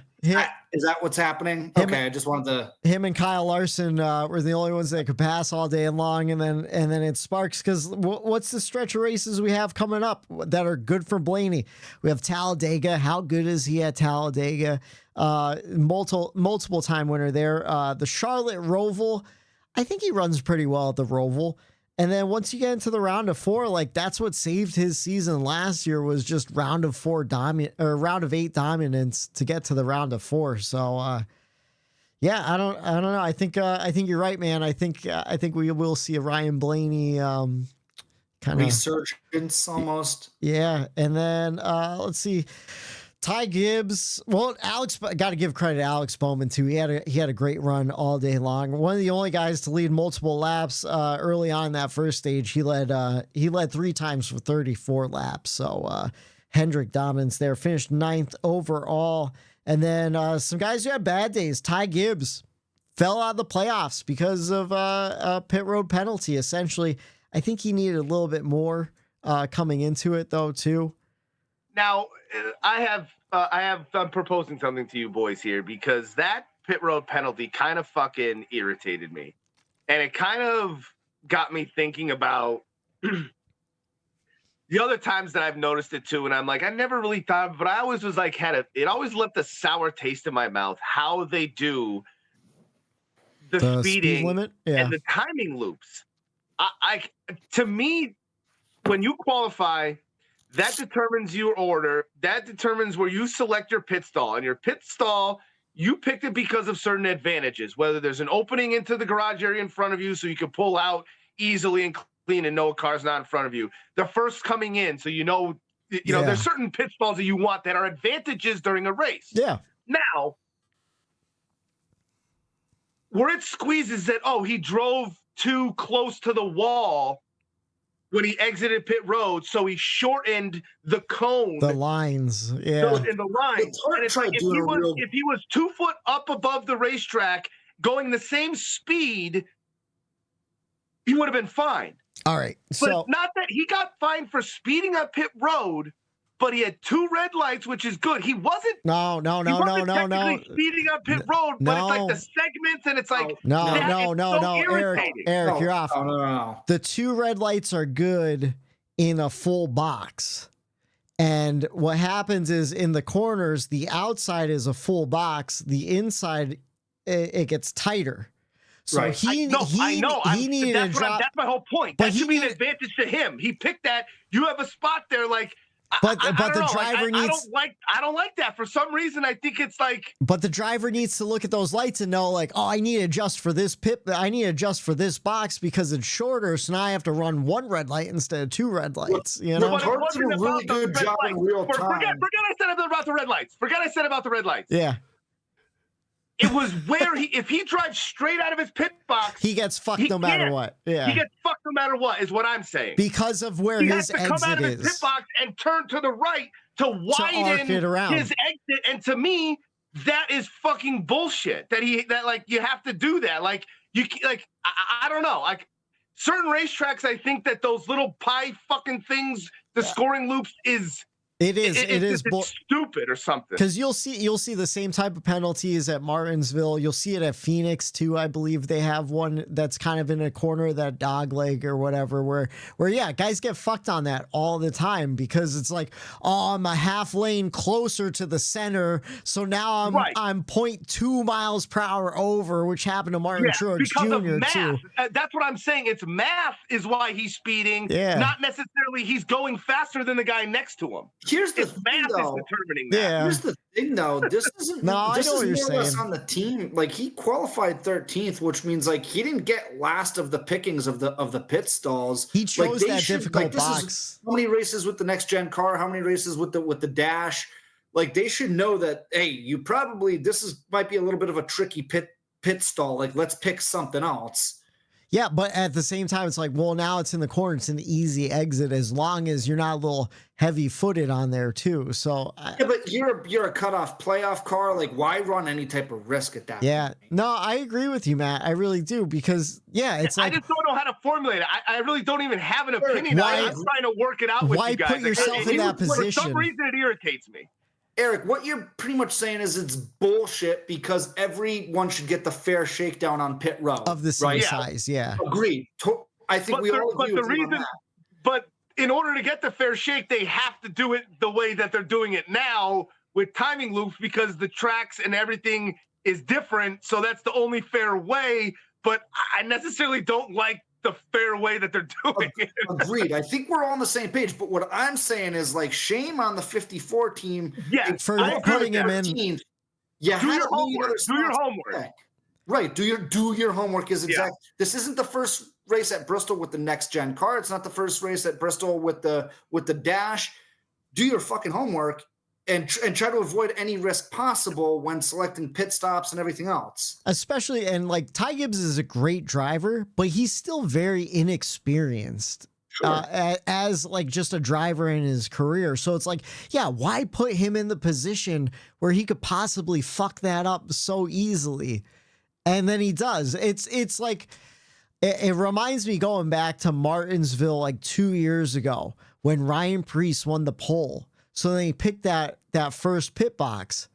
Is that what's happening? Okay, I just wanted to. Him and Kyle Larson were the only ones that could pass all day long, and then it sparks because what's the stretch of races we have coming up that are good for Blaney? We have Talladega. How good is he at Talladega? Multiple time winner there. The Charlotte Roval, I think he runs pretty well at the Roval. And then once you get into the round of 4, like that's what saved his season last year was just round of 8 dominance to get to the round of 4. So yeah, I don't know. I think you're right, man. I think we will see a Ryan Blaney kind of resurgence almost. Yeah, and then let's see. Ty Gibbs. Well, Alex, got to give credit to Alex Bowman too. He had a great run all day long. One of the only guys to lead multiple laps early on in that first stage. He led 3 times for 34 laps. So Hendrick dominance there. Finished 9th overall. And then some guys who had bad days. Ty Gibbs fell out of the playoffs because of a pit road penalty. Essentially, I think he needed a little bit more coming into it though too. Now, I'm proposing something to you boys here, because that pit road penalty kind of fucking irritated me. And it kind of got me thinking about the other times that I've noticed it too. And I'm like, I never really thought, but I always was like, it always left a sour taste in my mouth how they do the speeding speed limit and the timing loops. To me, when you qualify, that determines your order. That determines where you select your pit stall. And your pit stall, you picked it because of certain advantages, whether there's an opening into the garage area in front of you so you can pull out easily and clean and know a car's not in front of you. The first coming in, so you know, there's certain pit stalls that you want that are advantages during a race. Yeah. Now, where it squeezes that, he drove too close to the wall when he exited pit road, so he shortened the cone. The lines, yeah. In the line. And it's like if he was 2 foot up above the racetrack going the same speed, he would have been fine. All right. But not that he got fined for speeding on pit road, but he had 2 red lights, which is good. He wasn't. No. Speeding on pit road, but it's like the segments, and it's like no. Eric, you're off. No. The 2 red lights are good in a full box, and what happens is in the corners, the outside is a full box. The inside, it gets tighter. So right. he needed to drop. That's my whole point. That should be an advantage to him. He picked that. You have a spot there, like. But the driver needs. I don't like that for some reason. I think it's like. But the driver needs to look at those lights and know, like, I need to adjust for this pit. I need to adjust for this box because it's shorter. So now I have to run 1 red light instead of 2 red lights. You know, but it wasn't a really good job in real time. Forget I said about the red lights. Yeah. It was where if he drives straight out of his pit box, he gets fucked no matter what. Yeah, he gets fucked no matter what is what I'm saying. Because of where his exit is. He has to come out of his pit box and turn to the right to widen his exit. And to me, that is fucking bullshit. That you have to do that. Like I don't know. Like certain racetracks, I think that those little pie fucking things, the scoring loops is. It is stupid or something. Because you'll see the same type of penalties at Martinsville. You'll see it at Phoenix too. I believe they have one that's kind of in a corner of that dog leg or whatever, where guys get fucked on that all the time because it's like, I'm a half lane closer to the center, so now I'm 0.2 miles per hour over, which happened to Martin Truex Jr. too. That's what I'm saying. It's math is why he's speeding, not necessarily he's going faster than the guy next to him. Here's the thing, though. Here's the thing, though. This isn't. This is more or less on the team. Like he qualified 13th, which means like he didn't get last of the pickings of the pit stalls. He chose that difficult box. How many races with the next gen car? How many races with the dash? Like they should know that. Hey, you probably might be a little bit of a tricky pit stall. Like let's pick something else. Yeah, but at the same time, it's like, well, now it's in the corner. It's an easy exit as long as you're not a little heavy-footed on there too. So but you're a cutoff playoff car. Like, why run any type of risk at that? Yeah, point? No, I agree with you, Matt. I really do because it's like I just don't know how to formulate it. I really don't even have an opinion. I'm trying to work it out with you guys. Why put yourself in that position? For some reason, it irritates me. Eric, what you're pretty much saying is it's bullshit because everyone should get the fair shakedown on pit road. Of the same size, yeah. Agreed. I think we all agree with you on that. But in order to get the fair shake, they have to do it the way that they're doing it now with timing loops because the tracks and everything is different. So that's the only fair way. But I necessarily don't like the fair way that they're doing it. Agreed. I think we're all on the same page. But what I'm saying is like shame on the 54 team. Yeah, for putting him in. You do your homework. Do your homework. Right. Do your homework is exact. Yeah. This isn't the first race at Bristol with the next gen car. It's not the first race at Bristol with the dash. Do your fucking homework and try to avoid any risk possible when selecting pit stops and everything else. Especially, and like Ty Gibbs is a great driver, but he's still very inexperienced. Sure. As like just a driver in his career. So it's like, yeah, why put him in the position where he could possibly fuck that up so easily? And then he does. It's like, it reminds me going back to Martinsville like 2 years ago when Ryan Preece won the pole. So then he picked that first pit box.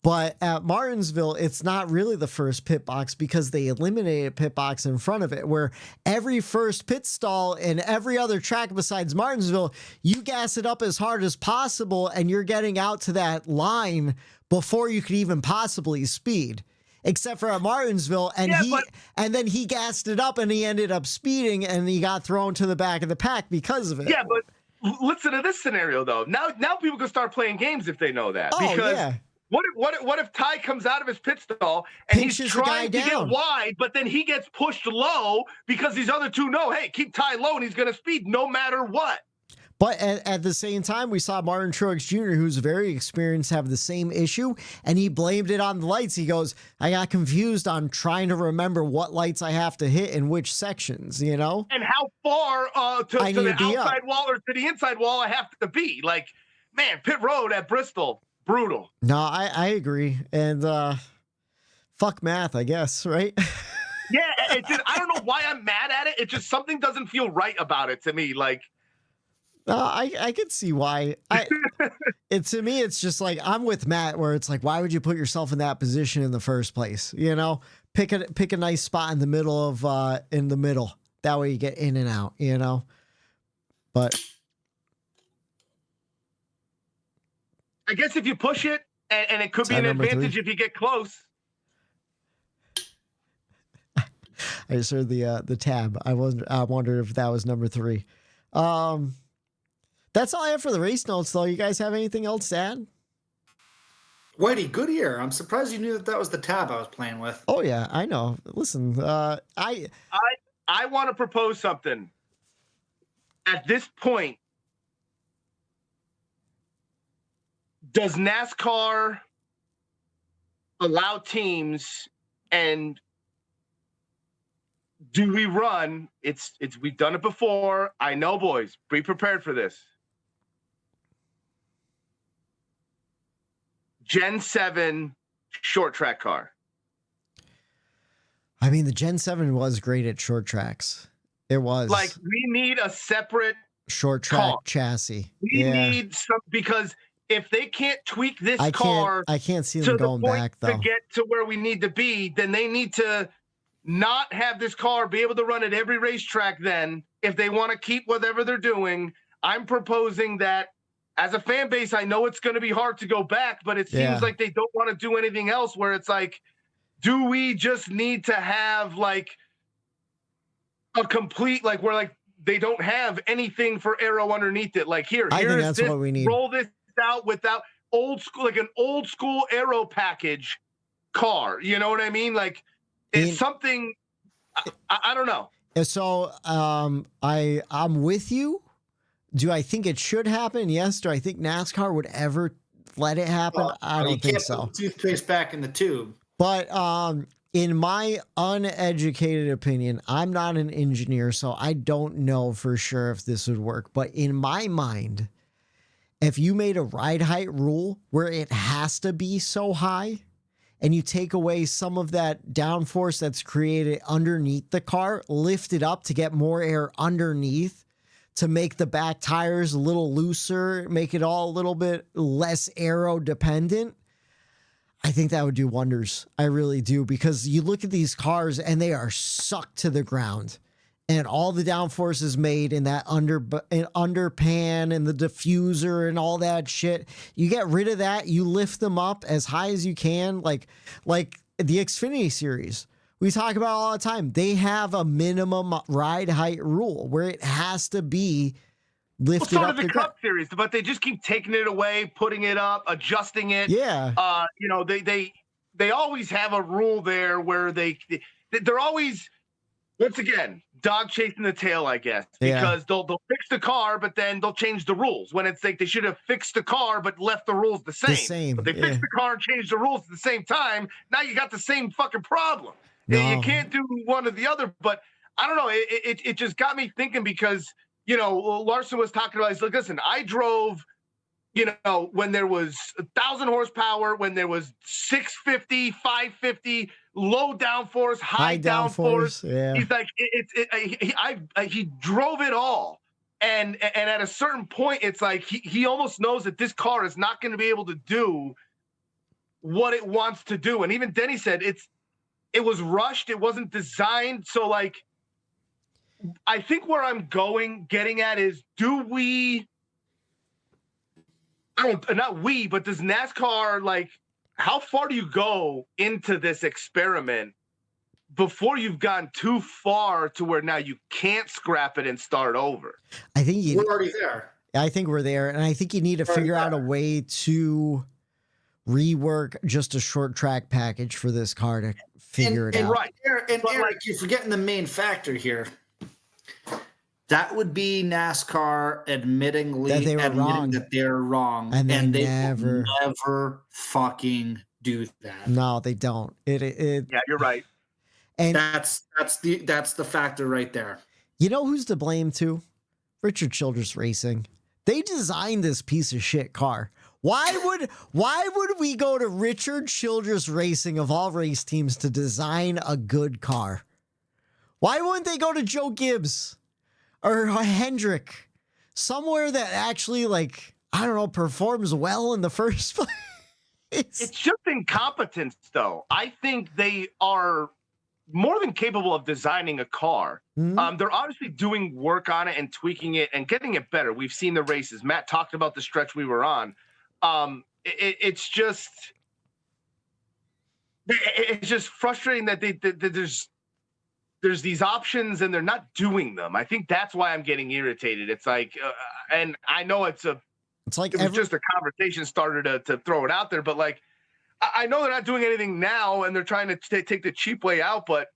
But at Martinsville, it's not really the first pit box because they eliminated pit box in front of it, where every first pit stall in every other track besides Martinsville, you gas it up as hard as possible and you're getting out to that line before you could even possibly speed. Except for at Martinsville, and then he gassed it up and he ended up speeding and he got thrown to the back of the pack because of it. Yeah, but listen to this scenario though. Now people can start playing games if they know that. Oh, because yeah. What if Ty comes out of his pit stall and Pinches he's trying to get wide, but then he gets pushed low because these other two know, hey, keep Ty low and he's going to speed no matter what. But at the same time, we saw Martin Truex Jr., who's very experienced, have the same issue, and he blamed it on the lights. He goes, I got confused on trying to remember what lights I have to hit in which sections, you know? And how far to the outside wall or to the inside wall I have to be. Like, man, pit road at Bristol, brutal. No, I agree. And fuck math, I guess, right? Yeah, I don't know why I'm mad at it. It just, something doesn't feel right about it to me. Like, I could see why. To me, it's just like, I'm with Matt, where it's like, why would you put yourself in that position in the first place? You know, pick a nice spot in the middle. That way you get in and out, you know. But I guess if you push it, and it could be an advantage if you get close. I just heard the tab. I wondered if that was number 3. That's all I have for the race notes, though. You guys have anything else to add? Whitey, good ear. I'm surprised you knew that was the tab I was playing with. Oh, yeah, I know. Listen, I want to propose something. At this point, does NASCAR allow teams, and do we run? We've done it before. I know, boys. Be prepared for this. Gen 7 short track car. I mean, the Gen 7 was great at short tracks. It was. Like, we need a separate short track chassis. We need some, because if they can't tweak this car, I can't see them going back, though. To get to where we need to be, then they need to not have this car be able to run at every racetrack. Then, if they want to keep whatever they're doing, I'm proposing that. As a fan base, I know it's going to be hard to go back, but it seems like they don't want to do anything else, where it's like, do we just need to have like a complete, like, where like they don't have anything for aero underneath it? Like, here's this, what we need. Roll this out without old school, like an old school aero package car. You know what I mean? Like, it's something, I don't know. So I'm with you. Do I think it should happen? Yes. Do I think NASCAR would ever let it happen? I don't think so. Put the toothpaste back in the tube. But in my uneducated opinion, I'm not an engineer, so I don't know for sure if this would work. But in my mind, if you made a ride height rule where it has to be so high, and you take away some of that downforce that's created underneath the car, lift it up to get more air underneath, to make the back tires a little looser, make it all a little bit less aero dependent, I think that would do wonders. I really do, because you look at these cars and they are sucked to the ground, and all the downforce is made in that underpan and the diffuser and all that shit. You get rid of that, you lift them up as high as you can, like the Xfinity series. We talk about all the time. They have a minimum ride height rule where it has to be lifted up. The Cup series, but they just keep taking it away, putting it up, adjusting it. Yeah. They always have a rule there where they're always once again, dog chasing the tail, I guess, because they'll fix the car, but then they'll change the rules. When it's like they should have fixed the car but left the rules the same. But they fixed the car and changed the rules at the same time. Now you got the same fucking problem. No. You can't do one or the other. But I don't know. It just got me thinking because, you know, Larson was talking about, he's like, listen, I drove, you know, when there was 1,000 horsepower, when there was 650, 550, low downforce, high downforce. Yeah. He's like, he drove it all. And at a certain point, it's like he almost knows that this car is not going to be able to do what it wants to do. And even Denny said it was rushed. It wasn't designed. So, like, I think where I'm getting at is, does NASCAR, like, how far do you go into this experiment before you've gone too far to where now you can't scrap it and start over? I think we're already there. I think we're there. And I think you need to figure out a way to rework just a short track package for this car to figure it out. Right. And Eric, you're forgetting the main factor here. That would be NASCAR admitting that they're wrong, and they never fucking do that. No, they don't. Yeah, you're right. And that's the factor right there. You know who's to blame too? Richard Childress Racing. They designed this piece of shit car. Why would we go to Richard Childress Racing of all race teams to design a good car? Why wouldn't they go to Joe Gibbs or Hendrick, somewhere that actually, like, I don't know, performs well in the first place? It's just incompetence, though. I think they are more than capable of designing a car. Mm-hmm. They're obviously doing work on it and tweaking it and getting it better. We've seen the races. Matt talked about the stretch we were on. It's just frustrating that there's these options and they're not doing them. I think that's why I'm getting irritated. It's like, and I know it was just a conversation starter to throw it out there, but like, I know they're not doing anything now and they're trying to take the cheap way out, but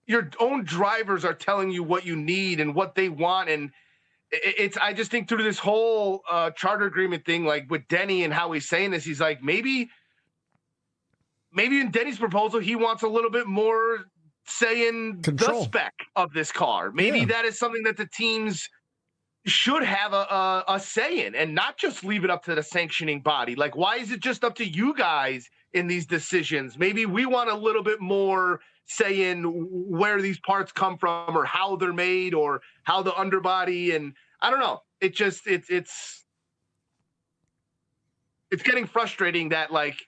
your own drivers are telling you what you need and what they want. And I just think through this whole charter agreement thing, like with Denny and how he's saying this, he's like, maybe in Denny's proposal, he wants a little bit more say in the spec of this car. Maybe that is something that the teams should have a say in and not just leave it up to the sanctioning body. Like, why is it just up to you guys in these decisions? Maybe we want a little bit more say in where these parts come from or how they're made or how the underbody, and I don't know. It just, it's getting frustrating that, like,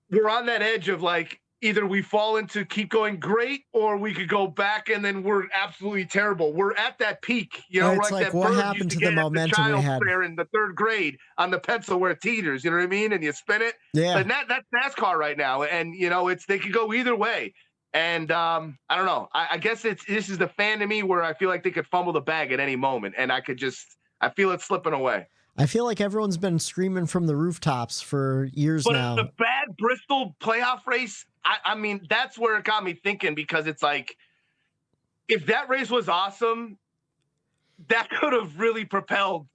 we're on that edge of, like, either we fall into keep going great or we could go back and then we're absolutely terrible. We're at that peak, you know, it's like that what happened to the momentum we had in the third grade on the pencil where it teeters, you know what I mean? And you spin it. Yeah. But that's NASCAR right now. And, you know, they could go either way. And I don't know. I guess this is the fan to me where I feel like they could fumble the bag at any moment. And I feel it slipping away. I feel like everyone's been screaming from the rooftops for years now. But the bad Bristol playoff race, I mean, that's where it got me thinking, because it's like, if that race was awesome, that could have really propelled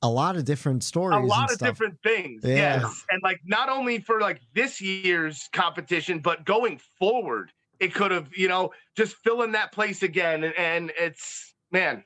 a lot of different stories. A lot of different things. Yeah. Yes. And like, not only for like this year's competition, but going forward, it could have, you know, just fill in that place again. And it's, man.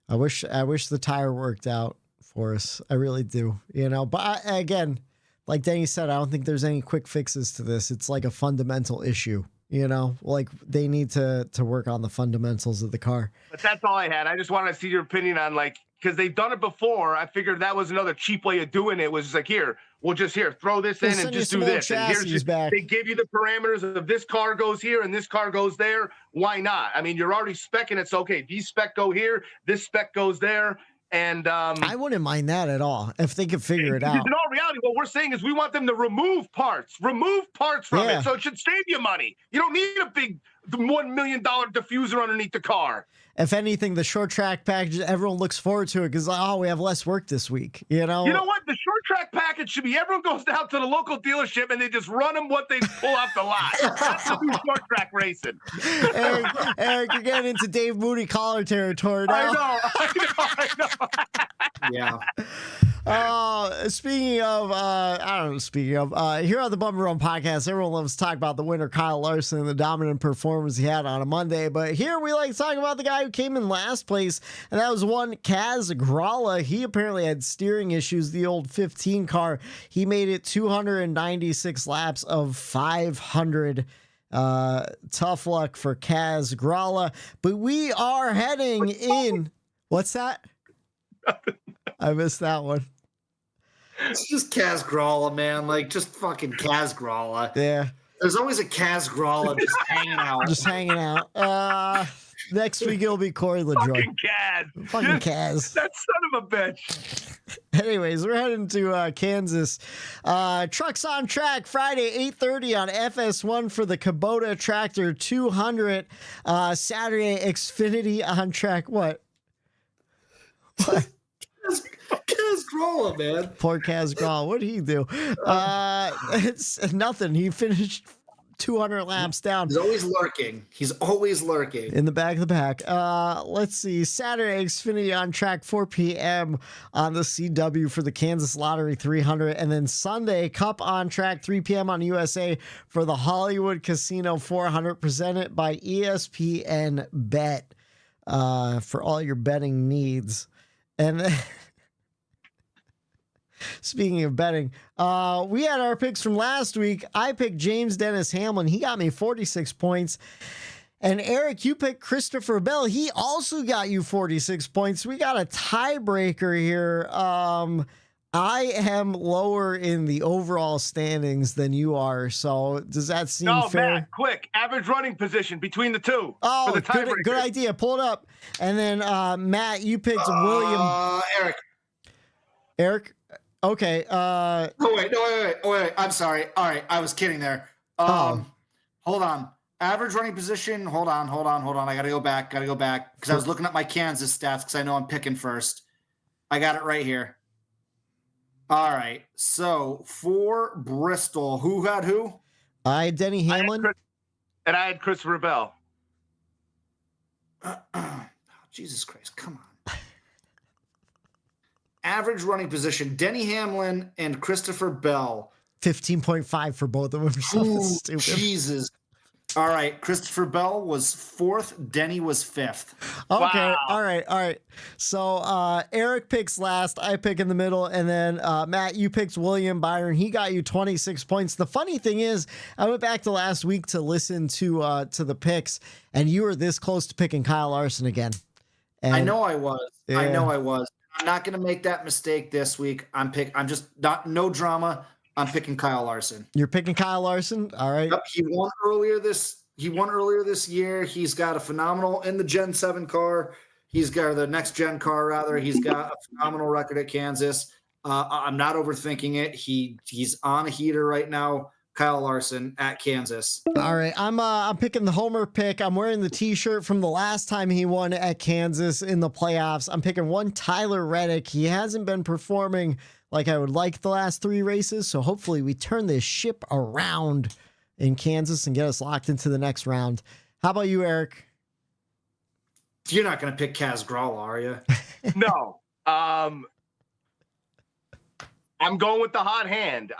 I wish the tire worked out for us. I really do, you know, but again, like Danny said, I don't think there's any quick fixes to this. It's like a fundamental issue, you know, like they need to work on the fundamentals of the car. But that's all I had. I just wanted to see your opinion on, like, because they've done it before. I figured that was another cheap way of doing it, was just like, we'll just throw this in and just do this. And they give you the parameters of this car goes here and this car goes there. Why not? I mean, you're already speccing it. So, okay, these spec go here, this spec goes there. And I wouldn't mind that at all if they could figure it out. In all reality, what we're saying is we want them to remove parts from it, so it should save you money. You don't need a big the $1 million diffuser underneath the car. If anything, the short track package, everyone looks forward to it because, we have less work this week, You know what? The short track package should be everyone goes down to the local dealership and they just run them what they pull off the lot. That's the new short track racing. Eric, you're getting into Dave Moody collar territory now. I know. Yeah. Speaking of, here on the Bumper Run podcast, everyone loves to talk about the winner, Kyle Larson, and the dominant performance he had on a Monday. But here we like to talk about the guy who came in last place, and that was one Kaz Gralla. He apparently had steering issues, the old 15 car. He made it 296 laps of 500. Tough luck for Kaz Gralla. But we are heading in. What's that? I missed that one. It's just Kaz Gralla, man. Like, just fucking Kaz Gralla. Yeah. There's always a Kaz Gralla just hanging out. Next week it'll be Corey Lajoie. Fucking Kaz. That son of a bitch. Anyways, we're heading to Kansas. Trucks on Track Friday, 8:30 on FS1 for the Kubota Tractor 200. Saturday, Xfinity on track. What? Kaz Gralla, man. Poor Kaz Gralla. What did he do? It's nothing. He finished 200 laps down. He's always lurking. In the back of the pack. Let's see. Saturday, Xfinity on track, 4 p.m. on the CW for the Kansas Lottery 300. And then Sunday, Cup on track, 3 p.m. on USA for the Hollywood Casino 400, presented by ESPN Bet for all your betting needs. And then, speaking of betting, we had our picks from last week. I picked James Dennis Hamlin. He got me 46 points. And Eric, you picked Christopher Bell. He also got you 46 points. We got a tiebreaker here. I am lower in the overall standings than you are. So does that seem fair? Matt, quick. Average running position between the two. Oh, for the good idea. Pull it up. And then, Matt, you picked William. Eric. Okay. Wait. I'm sorry. All right. I was kidding there. Hold on. Average running position. Hold on. I got to go back because I was looking at my Kansas stats because I know I'm picking first. I got it right here. All right. So for Bristol, who got who? I had Denny Hamlin. I had Christopher Bell. Jesus Christ. Come on. Average running position, Denny Hamlin and Christopher Bell. 15.5 for both of them. Ooh, stupid. Jesus. All right. Christopher Bell was 4th. Denny was 5th. Okay. Wow. All right. So Eric picks last. I pick in the middle. And then Matt, you picked William Byron. He got you 26 points. The funny thing is, I went back to last week to listen to the picks, and you were this close to picking Kyle Larson again. And, I know I was. Yeah. I'm not going to make that mistake this week. I'm just no drama. I'm picking Kyle Larson. You're picking Kyle Larson? All right. Yep, he won earlier this year. He's got a phenomenal in the Gen 7 car. He's got the next gen car rather. He's got a phenomenal record at Kansas. I'm not overthinking it. He's on a heater right now. Kyle Larson at Kansas. All right. I'm picking the Homer pick. I'm wearing the t-shirt from the last time he won at Kansas in the playoffs. I'm picking one Tyler Reddick. He hasn't been performing like I would like the last 3 races. So hopefully we turn this ship around in Kansas and get us locked into the next round. How about you, Eric? You're not going to pick Kaz Gralla, are you? No. I'm going with the hot hand.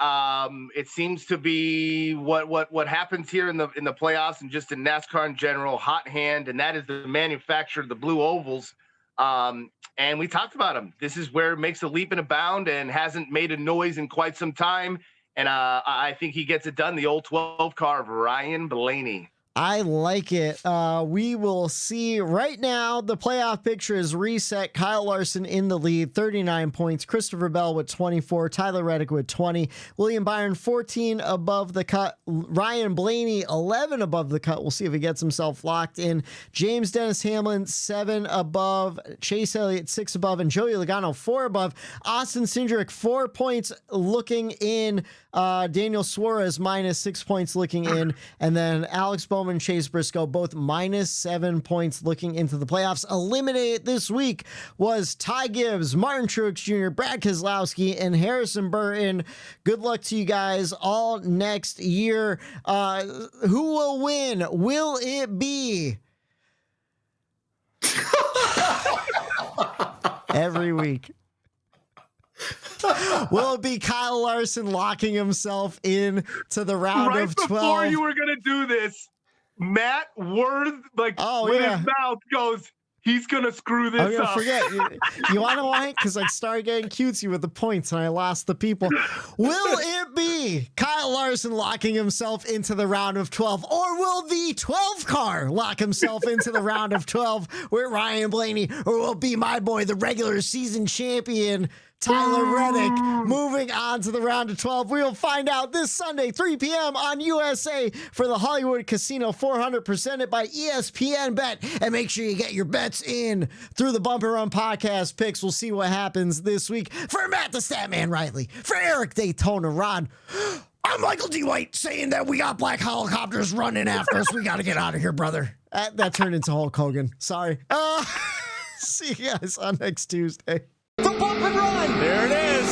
It seems to be what happens here in the playoffs and just in NASCAR in general, hot hand, and that is the manufacturer of the blue ovals. And we talked about him. This is where it makes a leap and a bound and hasn't made a noise in quite some time. And I think he gets it done. The old 12 car of Ryan Blaney. I like it. We will see right now. The playoff picture is reset. Kyle Larson in the lead, 39 points. Christopher Bell with 24. Tyler Reddick with 20. William Byron, 14 above the cut. Ryan Blaney, 11 above the cut. We'll see if he gets himself locked in. James Dennis Hamlin, 7 above. Chase Elliott, 6 above. And Joey Logano, 4 above. Austin Cindric, 4 points looking in. Daniel Suarez, -6 points looking in. And then Alex Bowman Bowman, Chase Briscoe, both -7 points looking into the playoffs. Eliminated this week was Ty Gibbs, Martin Truex Jr., Brad Keselowski, and Harrison Burton. Good luck to you guys all next year. Who will win? Will it be every week? Will it be Kyle Larson locking himself in to the round of 12? Right before you were going to do this, Matt Worth, with his mouth goes, he's going to screw this up. Forget. You want to know why? Because I started getting cutesy with the points and I lost the people. Will it be Kyle Larson locking himself into the round of 12? Or will the 12 car lock himself into the round of 12 with Ryan Blaney? Or will it be my boy, the regular season champion, Tyler Reddick, moving on to the round of 12? We will find out this Sunday, 3 p.m. on USA for the Hollywood Casino 400 presented by ESPN Bet. And make sure you get your bets in through the Bumper Run Podcast picks. We'll see what happens this week. For Matt the Statman Reilly, for Eric Daytona Ron, I'm Michael D. White saying that we got black helicopters running after us. We got to get out of here, brother. That turned into Hulk Hogan. Sorry. See you guys on next Tuesday. The Bump and Run. There it is.